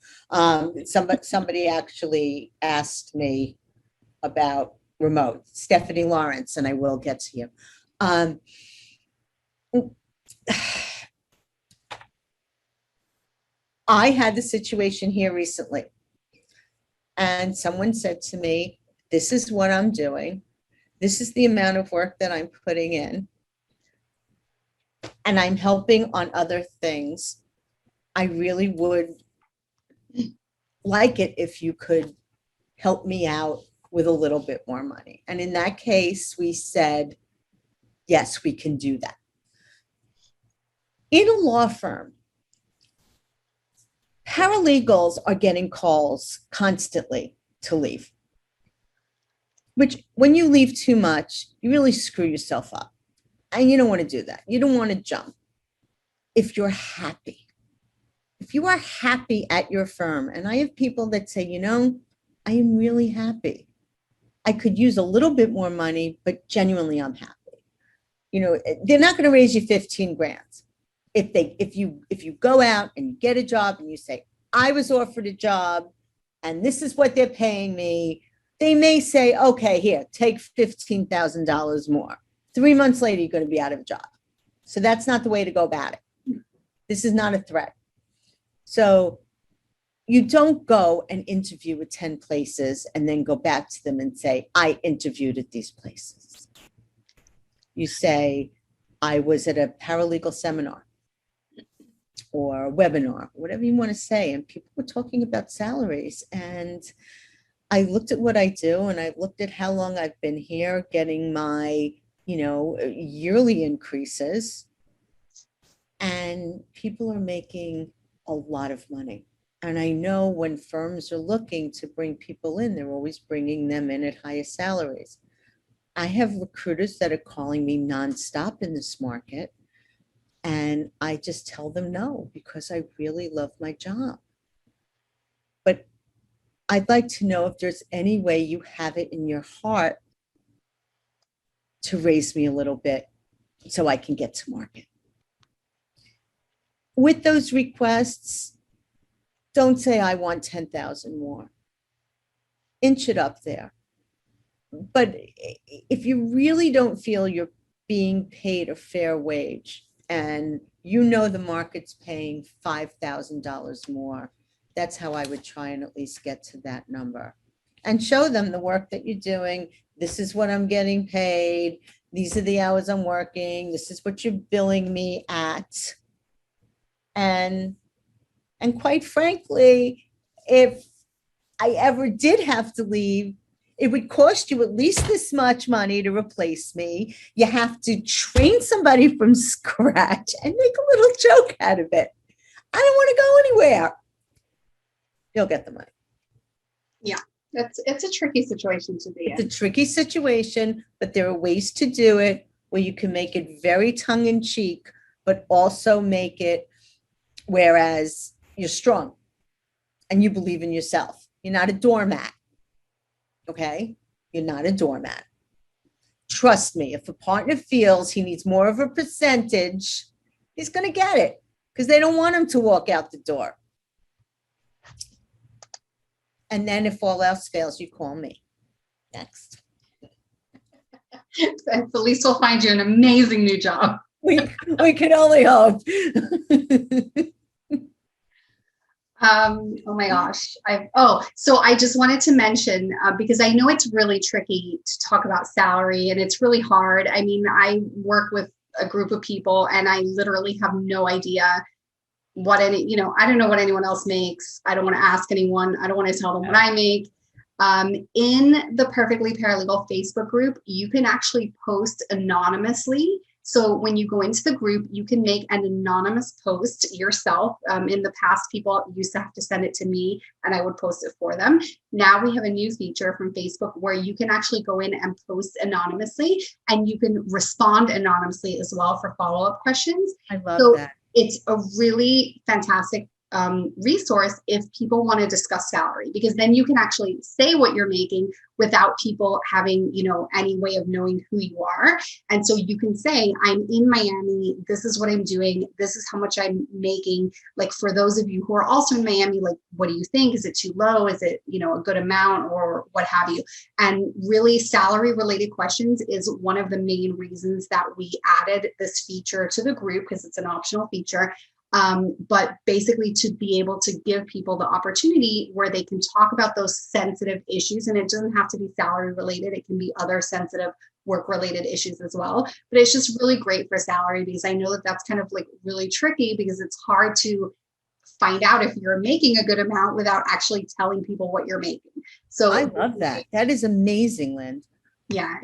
Somebody actually asked me about remote, Stephanie Lawrence, and I will get to you. I had the situation here recently, and someone said to me, this is what I'm doing. This is the amount of work that I'm putting in, and I'm helping on other things. I really would like it if you could help me out with a little bit more money. And in that case, we said, yes, we can do that. In a law firm, paralegals are getting calls constantly to leave, which when you leave too much, you really screw yourself up. And you don't want to do that. You don't want to jump. If you're happy, if you are happy at your firm, and I have people that say, I am really happy. I could use a little bit more money, but genuinely I'm happy. They're not going to raise you 15 grand. If you go out and you get a job and you say, I was offered a job and this is what they're paying me, they may say, okay, here, take $15,000 more. 3 months later, you're going to be out of a job. So that's not the way to go about it. This is not a threat. So you don't go and interview at 10 places and then go back to them and say, I interviewed at these places. You say, I was at a paralegal seminar or a webinar, whatever you want to say. And people were talking about salaries. And I looked at what I do, and I looked at how long I've been here getting my, yearly increases. And people are making a lot of money. And I know when firms are looking to bring people in, they're always bringing them in at higher salaries. I have recruiters that are calling me nonstop in this market, and I just tell them no, because I really love my job. But I'd like to know if there's any way you have it in your heart to raise me a little bit so I can get to market. With those requests, don't say I want 10,000 more. Inch it up there. But if you really don't feel you're being paid a fair wage and you know the market's paying $5,000 more, that's how I would try and at least get to that number and show them the work that you're doing. This is what I'm getting paid. These are the hours I'm working. This is what you're billing me at. And quite frankly, if I ever did have to leave, it would cost you at least this much money to replace me. You have to train somebody from scratch and make a little joke out of it. I don't want to go anywhere. You'll get the money. Yeah, it's a tricky situation to be in. It's a tricky situation, but there are ways to do it where you can make it very tongue-in-cheek, but also make it whereas you're strong and you believe in yourself. You're not a doormat. Okay? You're not a doormat. Trust me, if a partner feels he needs more of a percentage, he's going to get it because they don't want him to walk out the door. And then if all else fails, you call me. Next. And Felice will find you an amazing new job. We can only hope. Oh my gosh. So I just wanted to mention, because I know it's really tricky to talk about salary and it's really hard. I mean, I work with a group of people and I literally have no idea what I don't know what anyone else makes. I don't want to ask anyone. I don't want to tell them what I make. In the Perfectly Paralegal Facebook group, you can actually post anonymously. So when you go into the group, you can make an anonymous post yourself. In the past, people used to have to send it to me and I would post it for them. Now we have a new feature from Facebook where you can actually go in and post anonymously and you can respond anonymously as well for follow-up questions. I love that. It's a really fantastic resource if people want to discuss salary, because then you can actually say what you're making without people having, any way of knowing who you are. And so you can say, I'm in Miami. This is what I'm doing. This is how much I'm making. Like for those of you who are also in Miami, like, what do you think? Is it too low? Is it, a good amount or what have you? And really salary related questions is one of the main reasons that we added this feature to the group, because it's an optional feature. But basically to be able to give people the opportunity where they can talk about those sensitive issues, and it doesn't have to be salary related. It can be other sensitive work related issues as well. But it's just really great for salary, because I know that that's kind of like really tricky, because it's hard to find out if you're making a good amount without actually telling people what you're making. So I love that. That is amazing, Lynn. Yeah,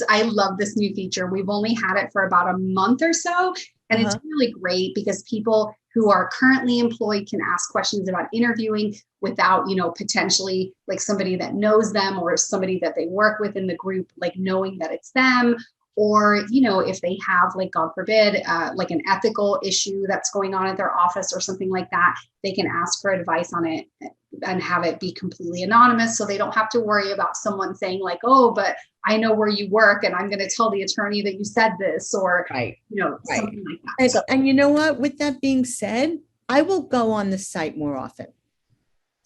I love this new feature. We've only had it for about a month or so. And it's really great because people who are currently employed can ask questions about interviewing without, potentially like somebody that knows them or somebody that they work with in the group, like knowing that it's them. Or, if they have, like, God forbid, like an ethical issue that's going on at their office or something like that, they can ask for advice on it and have it be completely anonymous. So they don't have to worry about someone saying like, oh, but I know where you work and I'm going to tell the attorney that you said this, or, something like that. And you know what? With that being said, I will go on the site more often.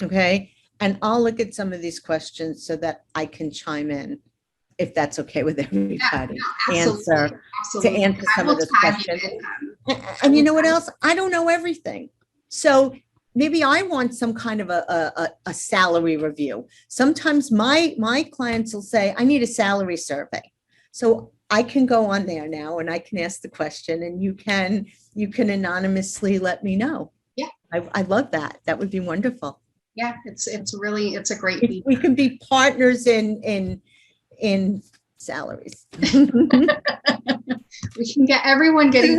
Okay. And I'll look at some of these questions so that I can chime in, if that's okay with everybody. Absolutely. To answer some of those questions. And you know what else? I don't know everything. So maybe I want some kind of a salary review. Sometimes my clients will say, I need a salary survey. So I can go on there now and I can ask the question, and you can anonymously let me know. Yeah. I love that. That would be wonderful. Yeah, it's a great feature. We can be partners in salaries. We can get everyone getting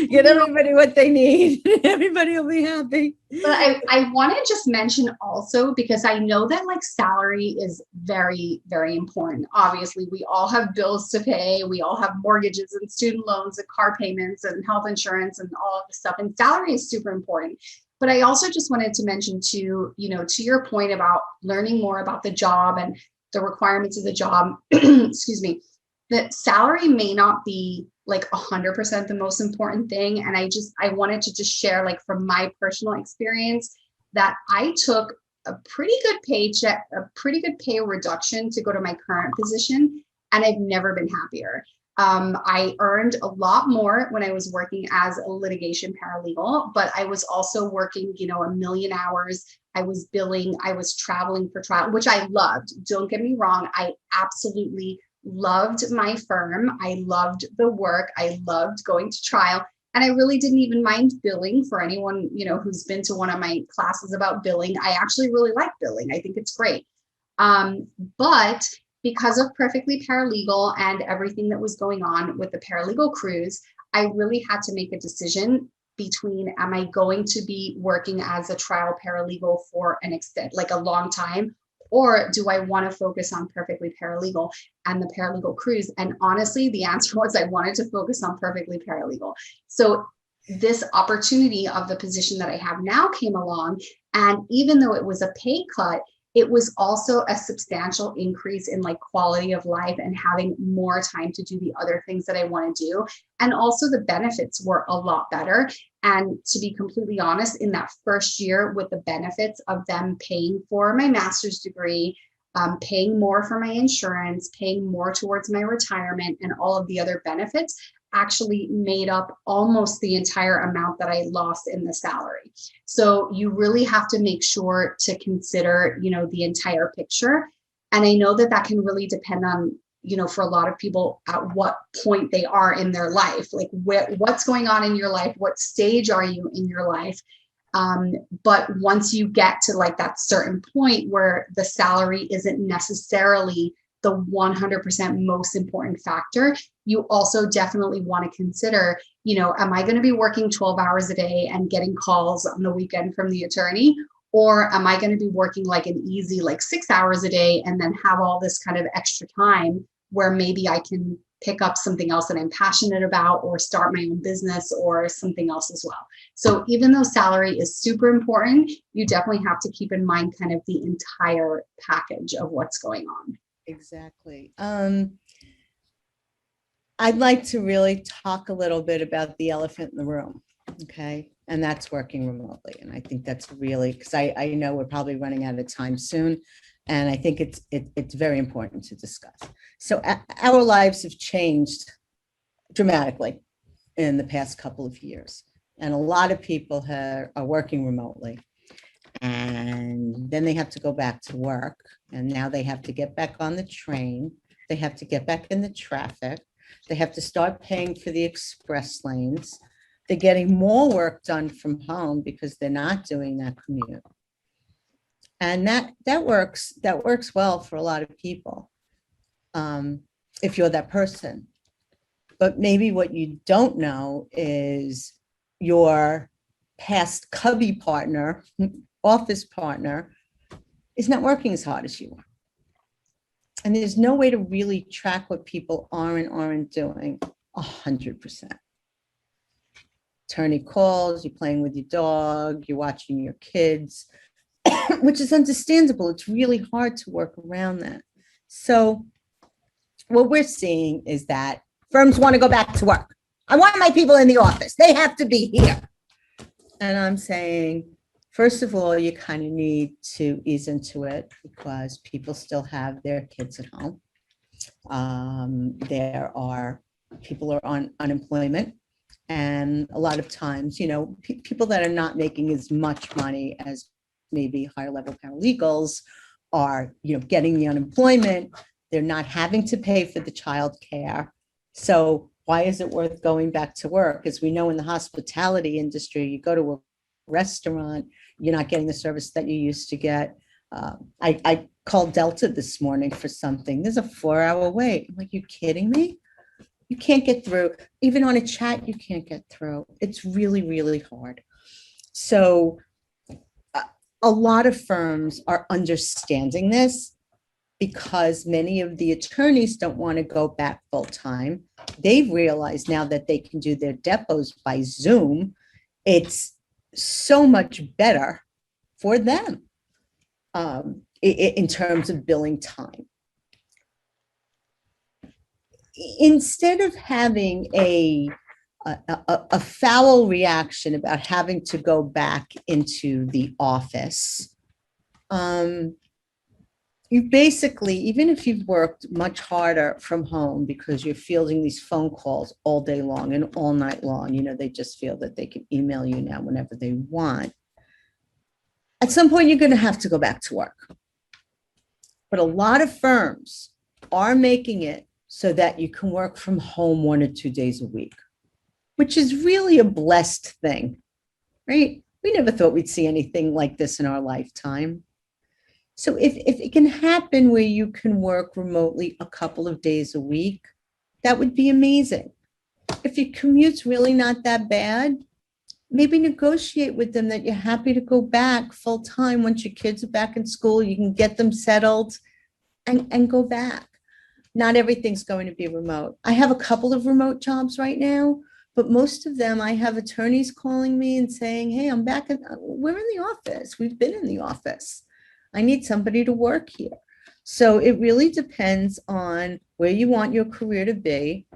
get everybody what they need. Everybody will be happy. But I want to just mention also, because I know that like salary is very, very important. Obviously, we all have bills to pay. We all have mortgages and student loans and car payments and health insurance and all of the stuff. And salary is super important. But I also just wanted to mention too, to your point about learning more about the job and the requirements of the job, excuse me, that salary may not be like 100% the most important thing. And I wanted to just share, like, from my personal experience, that I took a pretty good paycheck, a pretty good pay reduction to go to my current position. And I've never been happier. I earned a lot more when I was working as a litigation paralegal, but I was also working, a million hours. I was billing, I was traveling for trial, which I loved. Don't get me wrong. I absolutely loved my firm. I loved the work. I loved going to trial. And I really didn't even mind billing. For anyone, who's been to one of my classes about billing, I actually really like billing. I think it's great. But because of Perfectly Paralegal and everything that was going on with the paralegal cruise, I really had to make a decision between, am I going to be working as a trial paralegal for an extent, like a long time, or do I want to focus on Perfectly Paralegal and the paralegal cruise? And honestly, the answer was I wanted to focus on Perfectly Paralegal. So this opportunity of the position that I have now came along. And even though it was a pay cut, it was also a substantial increase in, like, quality of life and having more time to do the other things that I want to do. And also the benefits were a lot better. And to be completely honest, in that first year, with the benefits of them paying for my master's degree, paying more for my insurance, paying more towards my retirement, and all of the other benefits, actually made up almost the entire amount that I lost in the salary. So you really have to make sure to consider, the entire picture. And I know that that can really depend on, for a lot of people, at what point they are in their life, like what's going on in your life, what stage are you in your life. But once you get to, like, that certain point where the salary isn't necessarily the 100% most important factor, you also definitely want to consider, am I going to be working 12 hours a day and getting calls on the weekend from the attorney? Or am I going to be working like an easy, like 6 hours a day, and then have all this kind of extra time where maybe I can pick up something else that I'm passionate about, or start my own business or something else as well. So even though salary is super important, you definitely have to keep in mind kind of the entire package of what's going on. Exactly. I'd like to really talk a little bit about the elephant in the room. Okay. And that's working remotely. And I think that's really, because I know we're probably running out of time soon. And I think it's very important to discuss. So our lives have changed dramatically in the past couple of years. And a lot of people are working remotely. And then they have to go back to work. And now they have to get back on the train. They have to get back in the traffic. They have to start paying for the express lanes. They're getting more work done from home because they're not doing that commute. And that works well for a lot of people, if you're that person. But maybe what you don't know is your past cubby partner, office partner, is not working as hard as you are. And there's no way to really track what people are and aren't doing 100%. Attorney calls, you're playing with your dog, you're watching your kids, which is understandable. It's really hard to work around that. So what we're seeing is that firms want to go back to work. I want my people in the office. They have to be here. And I'm saying, first of all, you kind of need to ease into it because people still have their kids at home. People are on unemployment. And a lot of times, people that are not making as much money as maybe higher level paralegals are, getting the unemployment. They're not having to pay for the child care. So why is it worth going back to work? As we know, in the hospitality industry, you go to a restaurant, you're not getting the service that you used to get. I called Delta this morning for something. There's a 4-hour wait. I'm like, you kidding me? You can't get through. Even on a chat, you can't get through. It's really, really hard. So a lot of firms are understanding this because many of the attorneys don't want to go back full time. They've realized now that they can do their depots by Zoom. It's so much better for them in terms of billing time. Instead of having a foul reaction about having to go back into the office, you basically, even if you've worked much harder from home because you're fielding these phone calls all day long and all night long, they just feel that they can email you now whenever they want. At some point, you're going to have to go back to work. But a lot of firms are making it so that you can work from home 1 or 2 days a week, which is really a blessed thing, right? We never thought we'd see anything like this in our lifetime. So if it can happen where you can work remotely a couple of days a week, that would be amazing. If your commute's really not that bad, maybe negotiate with them that you're happy to go back full time once your kids are back in school. You can get them settled and go back. Not everything's going to be remote. I have a couple of remote jobs right now, but most of them, I have attorneys calling me and saying, hey, I'm back. We're in the office. We've been in the office. I need somebody to work here. So it really depends on where you want your career to be.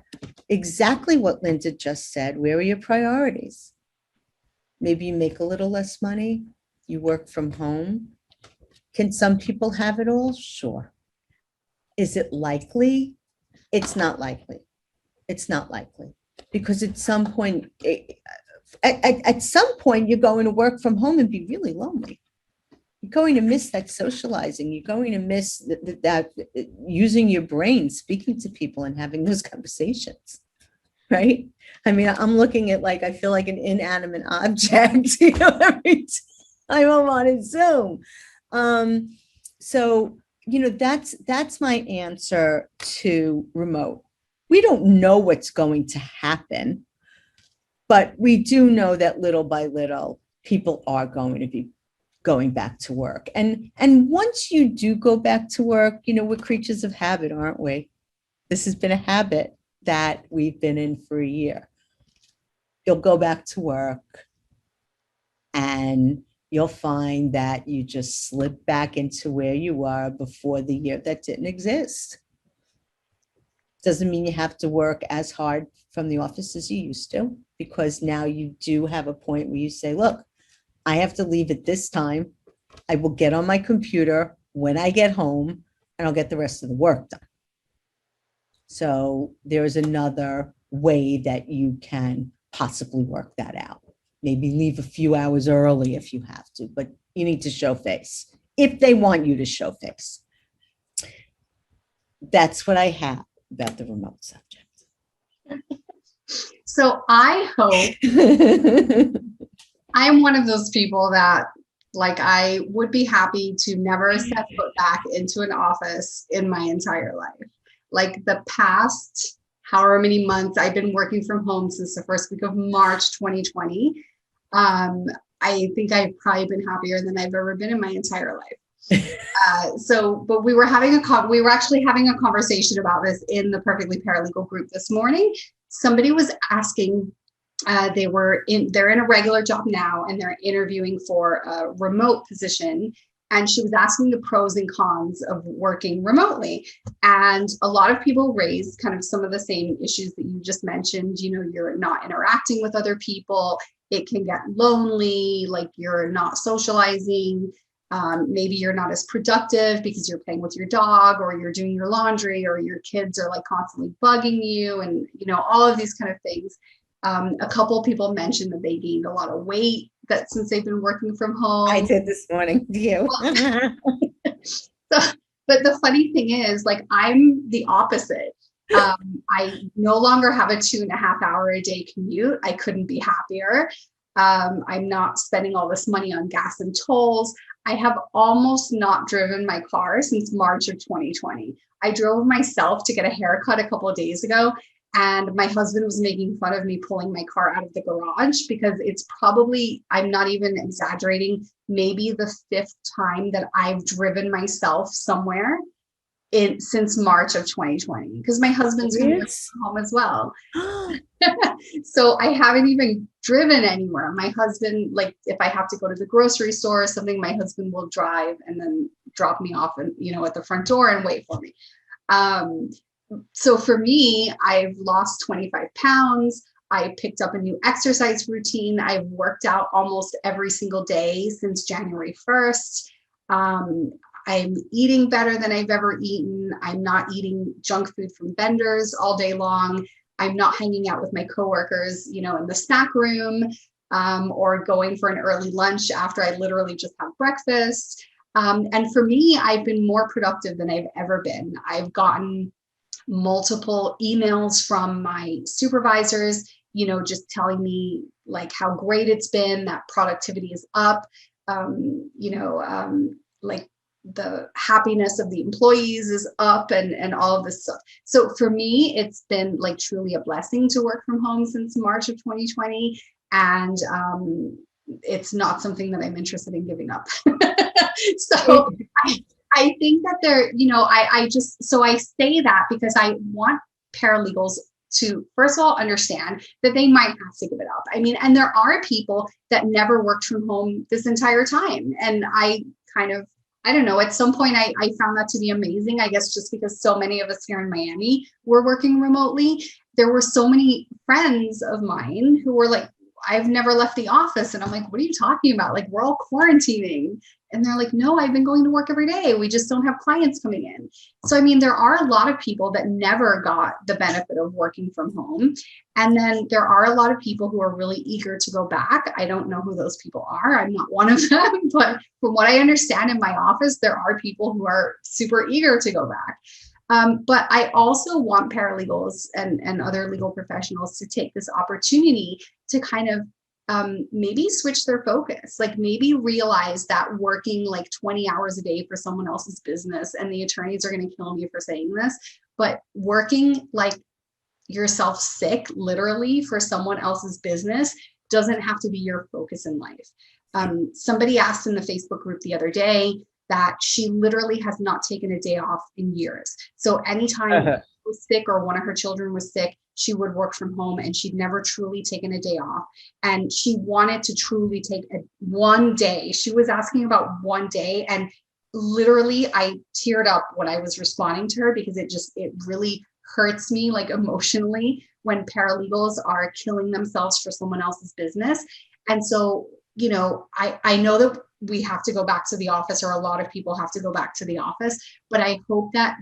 Exactly what Linda just said. Where are your priorities? Maybe you make a little less money. You work from home. Can some people have it all? Sure. Is it likely? It's not likely. It's not likely because at some point, at some point, you're going to work from home and be really lonely. You're going to miss that socializing. You're going to miss that using your brain, speaking to people and having those conversations, right? I mean, I'm looking at I feel like an inanimate object, every time I'm on a Zoom. So, that's my answer to remote. We don't know what's going to happen, but we do know that little by little, people are going to be going back to work. And once you do go back to work, we're creatures of habit, aren't we? This has been a habit that we've been in for a year. You'll go back to work and you'll find that you just slip back into where you were before the year that didn't exist. Doesn't mean you have to work as hard from the office as you used to, because now you do have a point where you say, look, I have to leave at this time. I will get on my computer when I get home and I'll get the rest of the work done. So there's another way that you can possibly work that out. Maybe leave a few hours early if you have to, but you need to show face if they want you to show face. That's what I have about the remote subject. So I hope I'm one of those people that I would be happy to never step foot back into an office in my entire life. The past however many months I've been working from home since the first week of March 2020. I think I've probably been happier than I've ever been in my entire life. But we were actually having a conversation about this in the Perfectly Paralegal group this morning. Somebody was asking, they're in a regular job now and they're interviewing for a remote position. And she was asking the pros and cons of working remotely. And a lot of people raised kind of some of the same issues that you just mentioned. You're not interacting with other people. It can get lonely, you're not socializing. Maybe you're not as productive because you're playing with your dog or you're doing your laundry or your kids are constantly bugging you and, all of these kind of things. A couple of people mentioned that they gained a lot of weight since they've been working from home. I did this morning. Do you? But the funny thing is, I'm the opposite. I no longer have a 2.5 hour a day commute. I couldn't be happier. I'm not spending all this money on gas and tolls. I have almost not driven my car since March of 2020. I drove myself to get a haircut a couple of days ago. And my husband was making fun of me pulling my car out of the garage because it's probably, I'm not even exaggerating, maybe the 5th time that I've driven myself somewhere since March of 2020, because my husband's been working from home as well. So So I haven't even driven anywhere. My husband, like if I have to go to the grocery store or something, my husband will drive and then drop me off and, at the front door and wait for me. So for me, I've lost 25 pounds. I picked up a new exercise routine. I've worked out almost every single day since January 1st. I'm eating better than I've ever eaten. I'm not eating junk food from vendors all day long. I'm not hanging out with my coworkers, in the snack room, or going for an early lunch after I literally just had breakfast. And for me, I've been more productive than I've ever been. I've gotten multiple emails from my supervisors, just telling me like how great it's been, that productivity is up, like the happiness of the employees is up and all of this stuff. So for me, it's been like truly a blessing to work from home since March of 2020. And it's not something that I'm interested in giving up. So I think that there, I say that because I want paralegals to, first of all, understand that they might have to give it up. I mean, and there are people that never worked from home this entire time. And I don't know, at some point I found that to be amazing, I guess, just because so many of us here in Miami were working remotely. There were so many friends of mine who were like, I've never left the office. And I'm like, what are you talking about? Like, we're all quarantining. And they're like, no, I've been going to work every day. We just don't have clients coming in. So, I mean, there are a lot of people that never got the benefit of working from home. And then there are a lot of people who are really eager to go back. I don't know who those people are. I'm not one of them. But from what I understand in my office, there are people who are super eager to go back. But I also want paralegals and other legal professionals to take this opportunity to kind of maybe switch their focus, like maybe realize that working like 20 hours a day for someone else's business, and the attorneys are going to kill me for saying this, but working like yourself sick, literally, for someone else's business doesn't have to be your focus in life. Somebody asked in the Facebook group the other day that she literally has not taken a day off in years. So anytime she was sick or one of her children was sick, she would work from home, and she'd never truly taken a day off. And she wanted to truly take one day. She was asking about one day, and literally I teared up when I was responding to her, because it really hurts me, like emotionally, when paralegals are killing themselves for someone else's business. And so, I know that we have to go back to the office, or a lot of people have to go back to the office, but I hope that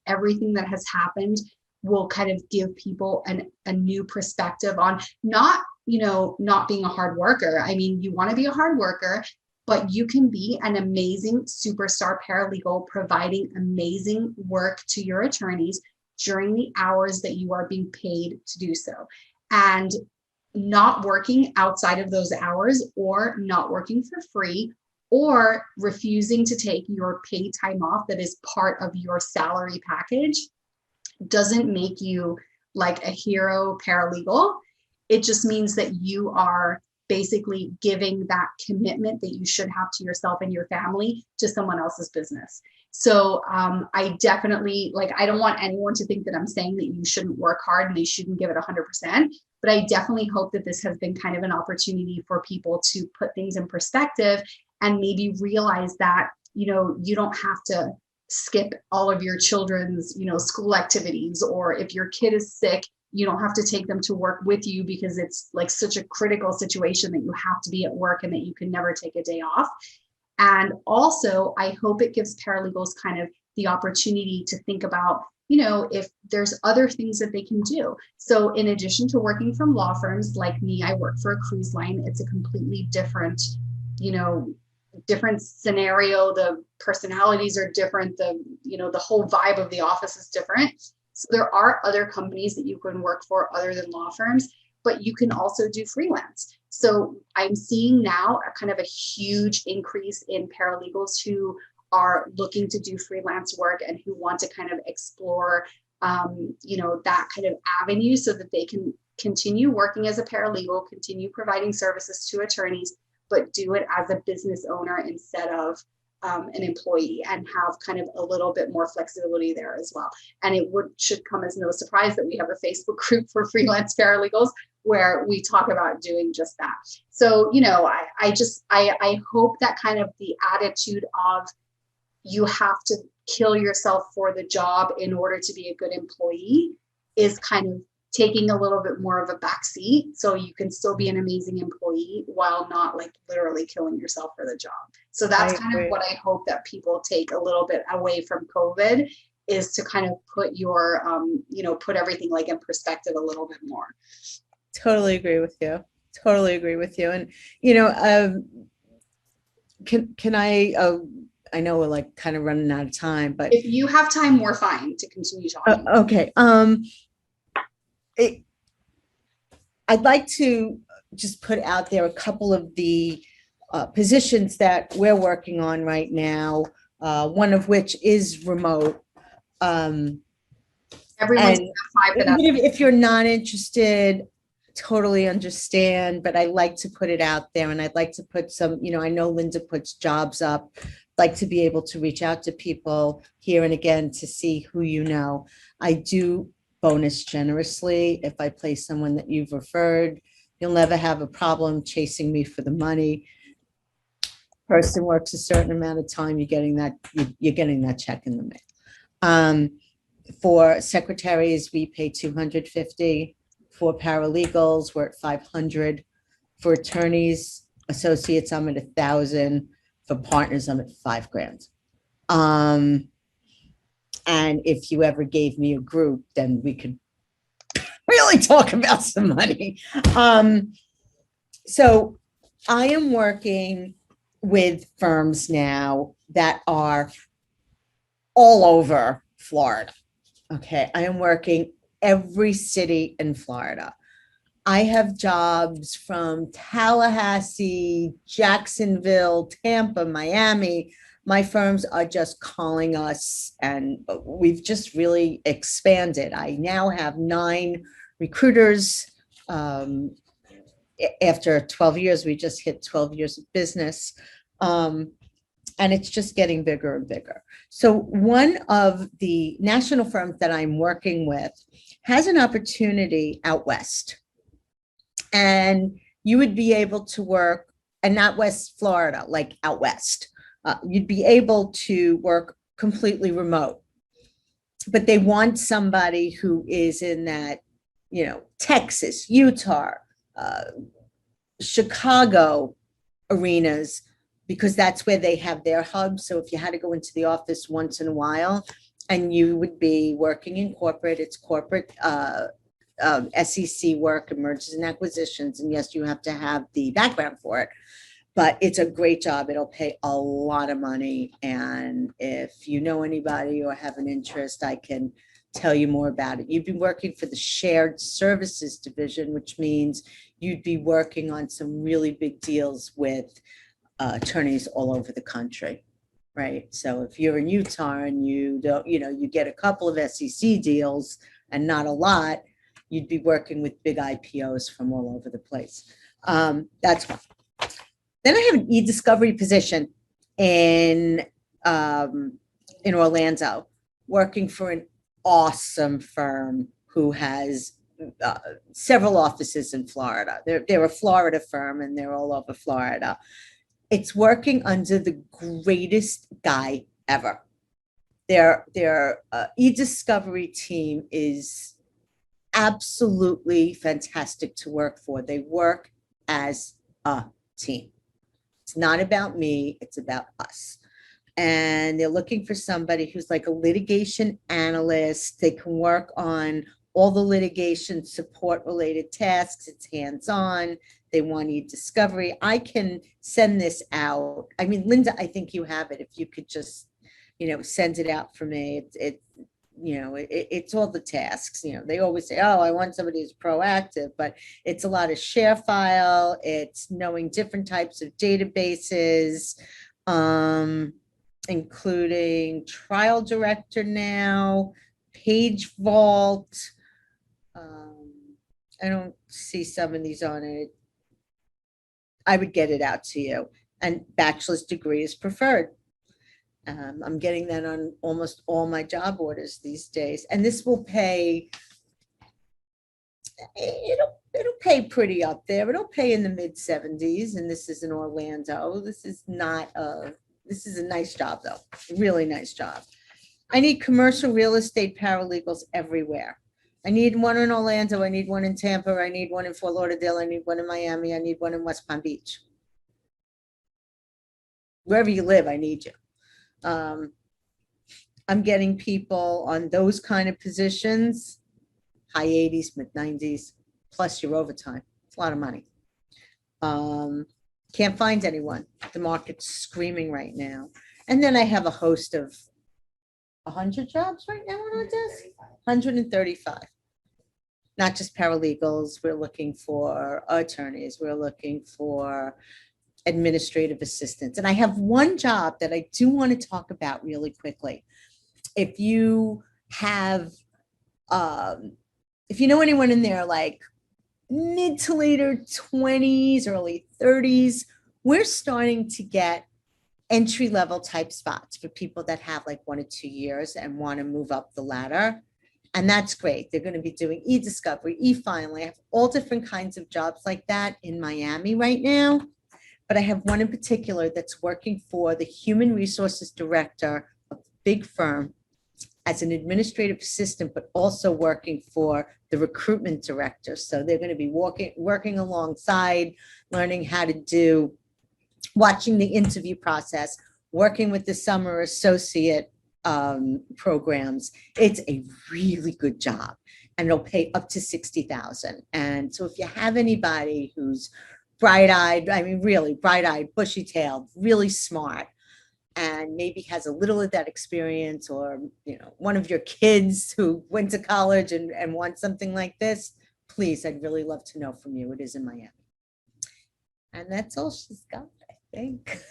everything that has happened will kind of give people a new perspective on not being a hard worker. I mean, you want to be a hard worker, but you can be an amazing superstar paralegal, providing amazing work to your attorneys during the hours that you are being paid to do so. And not working outside of those hours, or not working for free, or refusing to take your paid time off that is part of your salary package doesn't make you like a hero paralegal. It just means that you are basically giving that commitment that you should have to yourself and your family to someone else's business. So I definitely, I don't want anyone to think that I'm saying that you shouldn't work hard and they shouldn't give it 100%, but I definitely hope that this has been kind of an opportunity for people to put things in perspective and maybe realize that, you don't have to skip all of your children's, school activities, or if your kid is sick, you don't have to take them to work with you because it's like such a critical situation that you have to be at work and that you can never take a day off. And also, I hope it gives paralegals kind of the opportunity to think about, if there's other things that they can do. So in addition to working from law firms like me, I work for a cruise line. It's a completely different, different scenario. The personalities are different. The whole vibe of the office is different. So there are other companies that you can work for other than law firms, but you can also do freelance. So I'm seeing now a kind of a huge increase in paralegals who are looking to do freelance work and who want to kind of explore, that kind of avenue so that they can continue working as a paralegal, continue providing services to attorneys, but do it as a business owner instead of an employee and have kind of a little bit more flexibility there as well. And it should come as no surprise that we have a Facebook group for freelance paralegals where we talk about doing just that. So, I hope that kind of the attitude of you have to kill yourself for the job in order to be a good employee is kind of taking a little bit more of a backseat, so you can still be an amazing employee while not like literally killing yourself for the job. So that's kind of what I hope that people take a little bit away from COVID, is to kind of put your, put everything like in perspective a little bit more. Totally agree with you. Totally agree with you. And, can I know we're like kind of running out of time, but if you have time, we're fine to continue talking. Okay. I'd like to just put out there a couple of the positions that we're working on right now, one of which is remote. Everyone's if you're not interested, totally understand, but I like to put it out there, and I'd like to put some, I know Linda puts jobs up, like to be able to reach out to people here and again to see who you know. I do bonus generously. If I place someone that you've referred, you'll never have a problem chasing me for the money. Person works a certain amount of time, you're getting that check in the mail. For secretaries, we pay $250. For paralegals, we're at $500. For attorneys, associates, I'm at $1,000. For partners, I'm at $5,000. And if you ever gave me a group, then we could really talk about some money. So I am working with firms now that are all over Florida. Okay, I am working every city in Florida. I have jobs from Tallahassee, Jacksonville, Tampa, Miami. My firms are just calling us, and we've just really expanded. I now have 9 recruiters. After 12 years, we just hit 12 years of business. And it's just getting bigger and bigger. So one of the national firms that I'm working with has an opportunity out west. And you would be able to work, and not West Florida, like out west. You'd be able to work completely remote. But they want somebody who is in that, Texas, Utah, Chicago arenas, because that's where they have their hub. So if you had to go into the office once in a while, and you would be working in corporate, it's corporate SEC work, mergers and acquisitions. And yes, you have to have the background for it, but it's a great job. It'll pay a lot of money. And if you know anybody or have an interest, I can tell you more about it. You'd be working for the shared services division, which means you'd be working on some really big deals with attorneys all over the country, right? So if you're in Utah and you don't, you get a couple of SEC deals and not a lot, you'd be working with big IPOs from all over the place. That's one. Then I have an e-discovery position in Orlando, working for an awesome firm who has several offices in Florida. They're a Florida firm, and they're all over Florida. It's working under the greatest guy ever. Their e-discovery team is absolutely fantastic to work for. They work as a team. It's not about me, it's about us. And they're looking for somebody who's like a litigation analyst. They can work on all the litigation support related tasks. It's hands-on. They want e-discovery. I can send this out. I mean, Linda, I think you have it. If you could just, send it out for me. It's all the tasks. They always say, oh, I want somebody who's proactive, but it's a lot of share file. It's knowing different types of databases, including Trial Director now, Page Vault. I don't see some of these on it. I would get it out to you. And bachelor's degree is preferred. I'm getting that on almost all my job orders these days. And this will pay, it'll pay pretty up there. It'll pay in the mid 70s. And this is in Orlando. This is a nice job though. Really nice job. I need commercial real estate paralegals everywhere. I need one in Orlando. I need one in Tampa. I need one in Fort Lauderdale. I need one in Miami. I need one in West Palm Beach. Wherever you live, I need you. I'm getting people on those kind of positions, high 80s, mid 90s, plus your overtime. It's a lot of money. Can't find anyone. The market's screaming right now. And then I have a host of 100 jobs right now on our desk. 135. Not just paralegals. We're looking for attorneys. We're looking for administrative assistants. And I have one job that I do want to talk about really quickly. If you have, if you know anyone in there, like mid to later 20s, early 30s, we're starting to get entry-level type spots for people that have like 1 or 2 years and want to move up the ladder. And that's great. They're going to be doing e-discovery, e-filing. I have all different kinds of jobs like that in Miami right now. But I have one in particular that's working for the human resources director of a big firm as an administrative assistant, but also working for the recruitment director. So they're going to be working alongside, learning how to do, watching the interview process, working with the summer associate programs. It's a really good job, and it'll pay up to $60,000. And so if you have anybody who's bright-eyed, I mean, really bright-eyed, bushy-tailed, really smart, and maybe has a little of that experience, or, you know, one of your kids who went to college and wants something like this, please, I'd really love to know from you. It is in Miami. And that's all she's got, I think.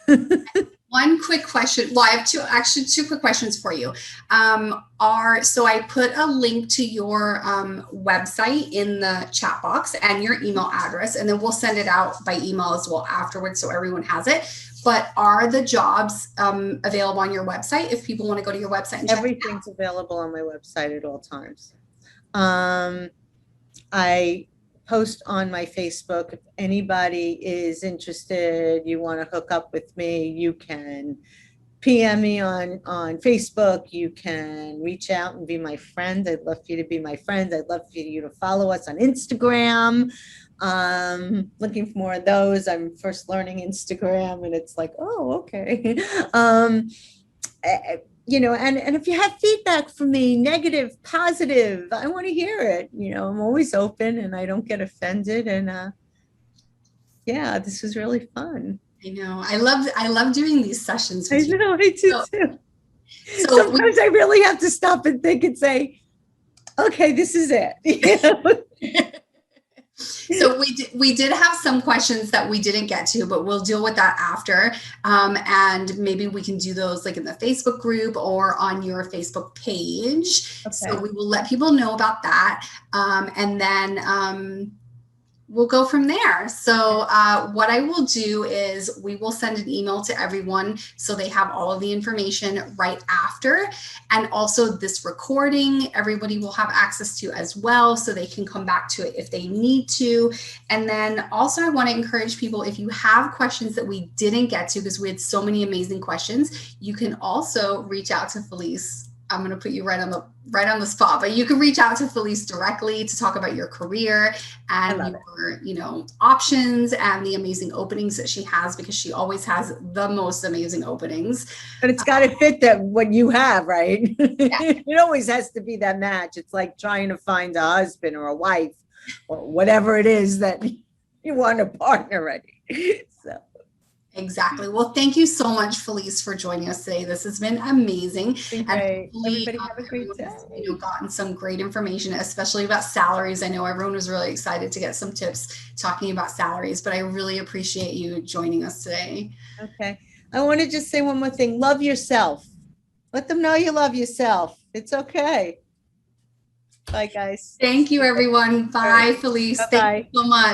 One quick question. Well, I have two quick questions for you. So I put a link to your website in the chat box and your email address, and then we'll send it out by email as well afterwards so everyone has it. But are the jobs available on your website if people want to go to your website and check Everything's available on my website at all times. I post on my Facebook. If anybody is interested, you want to hook up with me, you can PM me on Facebook. You can reach out and be my friend. I'd love for you to be my friend. I'd love for you to follow us on Instagram. Looking for more of those. I'm first learning Instagram, and it's like, oh, okay. You know, and if you have feedback for me, negative, positive, I want to hear it. You know, I'm always open, and I don't get offended. And yeah, this was really fun. I know. I love doing these sessions with I know, I do too. So sometimes I really have to stop and think and say, okay, this is it. You know? So we did have some questions that we didn't get to, but we'll deal with that after. And maybe we can do those like in the Facebook group or on your Facebook page. Okay. So we will let people know about that. And then we'll go from there. So what I will do is we will send an email to everyone so they have all of the information right after. And also this recording, everybody will have access to as well, so they can come back to it if they need to. And then also I want to encourage people, if you have questions that we didn't get to, because we had so many amazing questions, you can also reach out to Felice. I'm going to put you right on the spot, but you can reach out to Felice directly to talk about your career and your, you know, options and the amazing openings that she has, because she always has the most amazing openings. But it's got to fit that what you have, right? Yeah. It always has to be that match. It's like trying to find a husband or a wife or whatever it is that you want a partner in. So. Exactly. Well, thank you so much, Felice, for joining us today. This has been amazing. And everybody have a great day. You know, gotten some great information, especially about salaries. I know everyone was really excited to get some tips talking about salaries, but I really appreciate you joining us today. Okay. I want to just say one more thing. Love yourself. Let them know you love yourself. It's okay. Bye, guys. Thank you, everyone. Bye, Felice. Bye-bye. Thank you so much.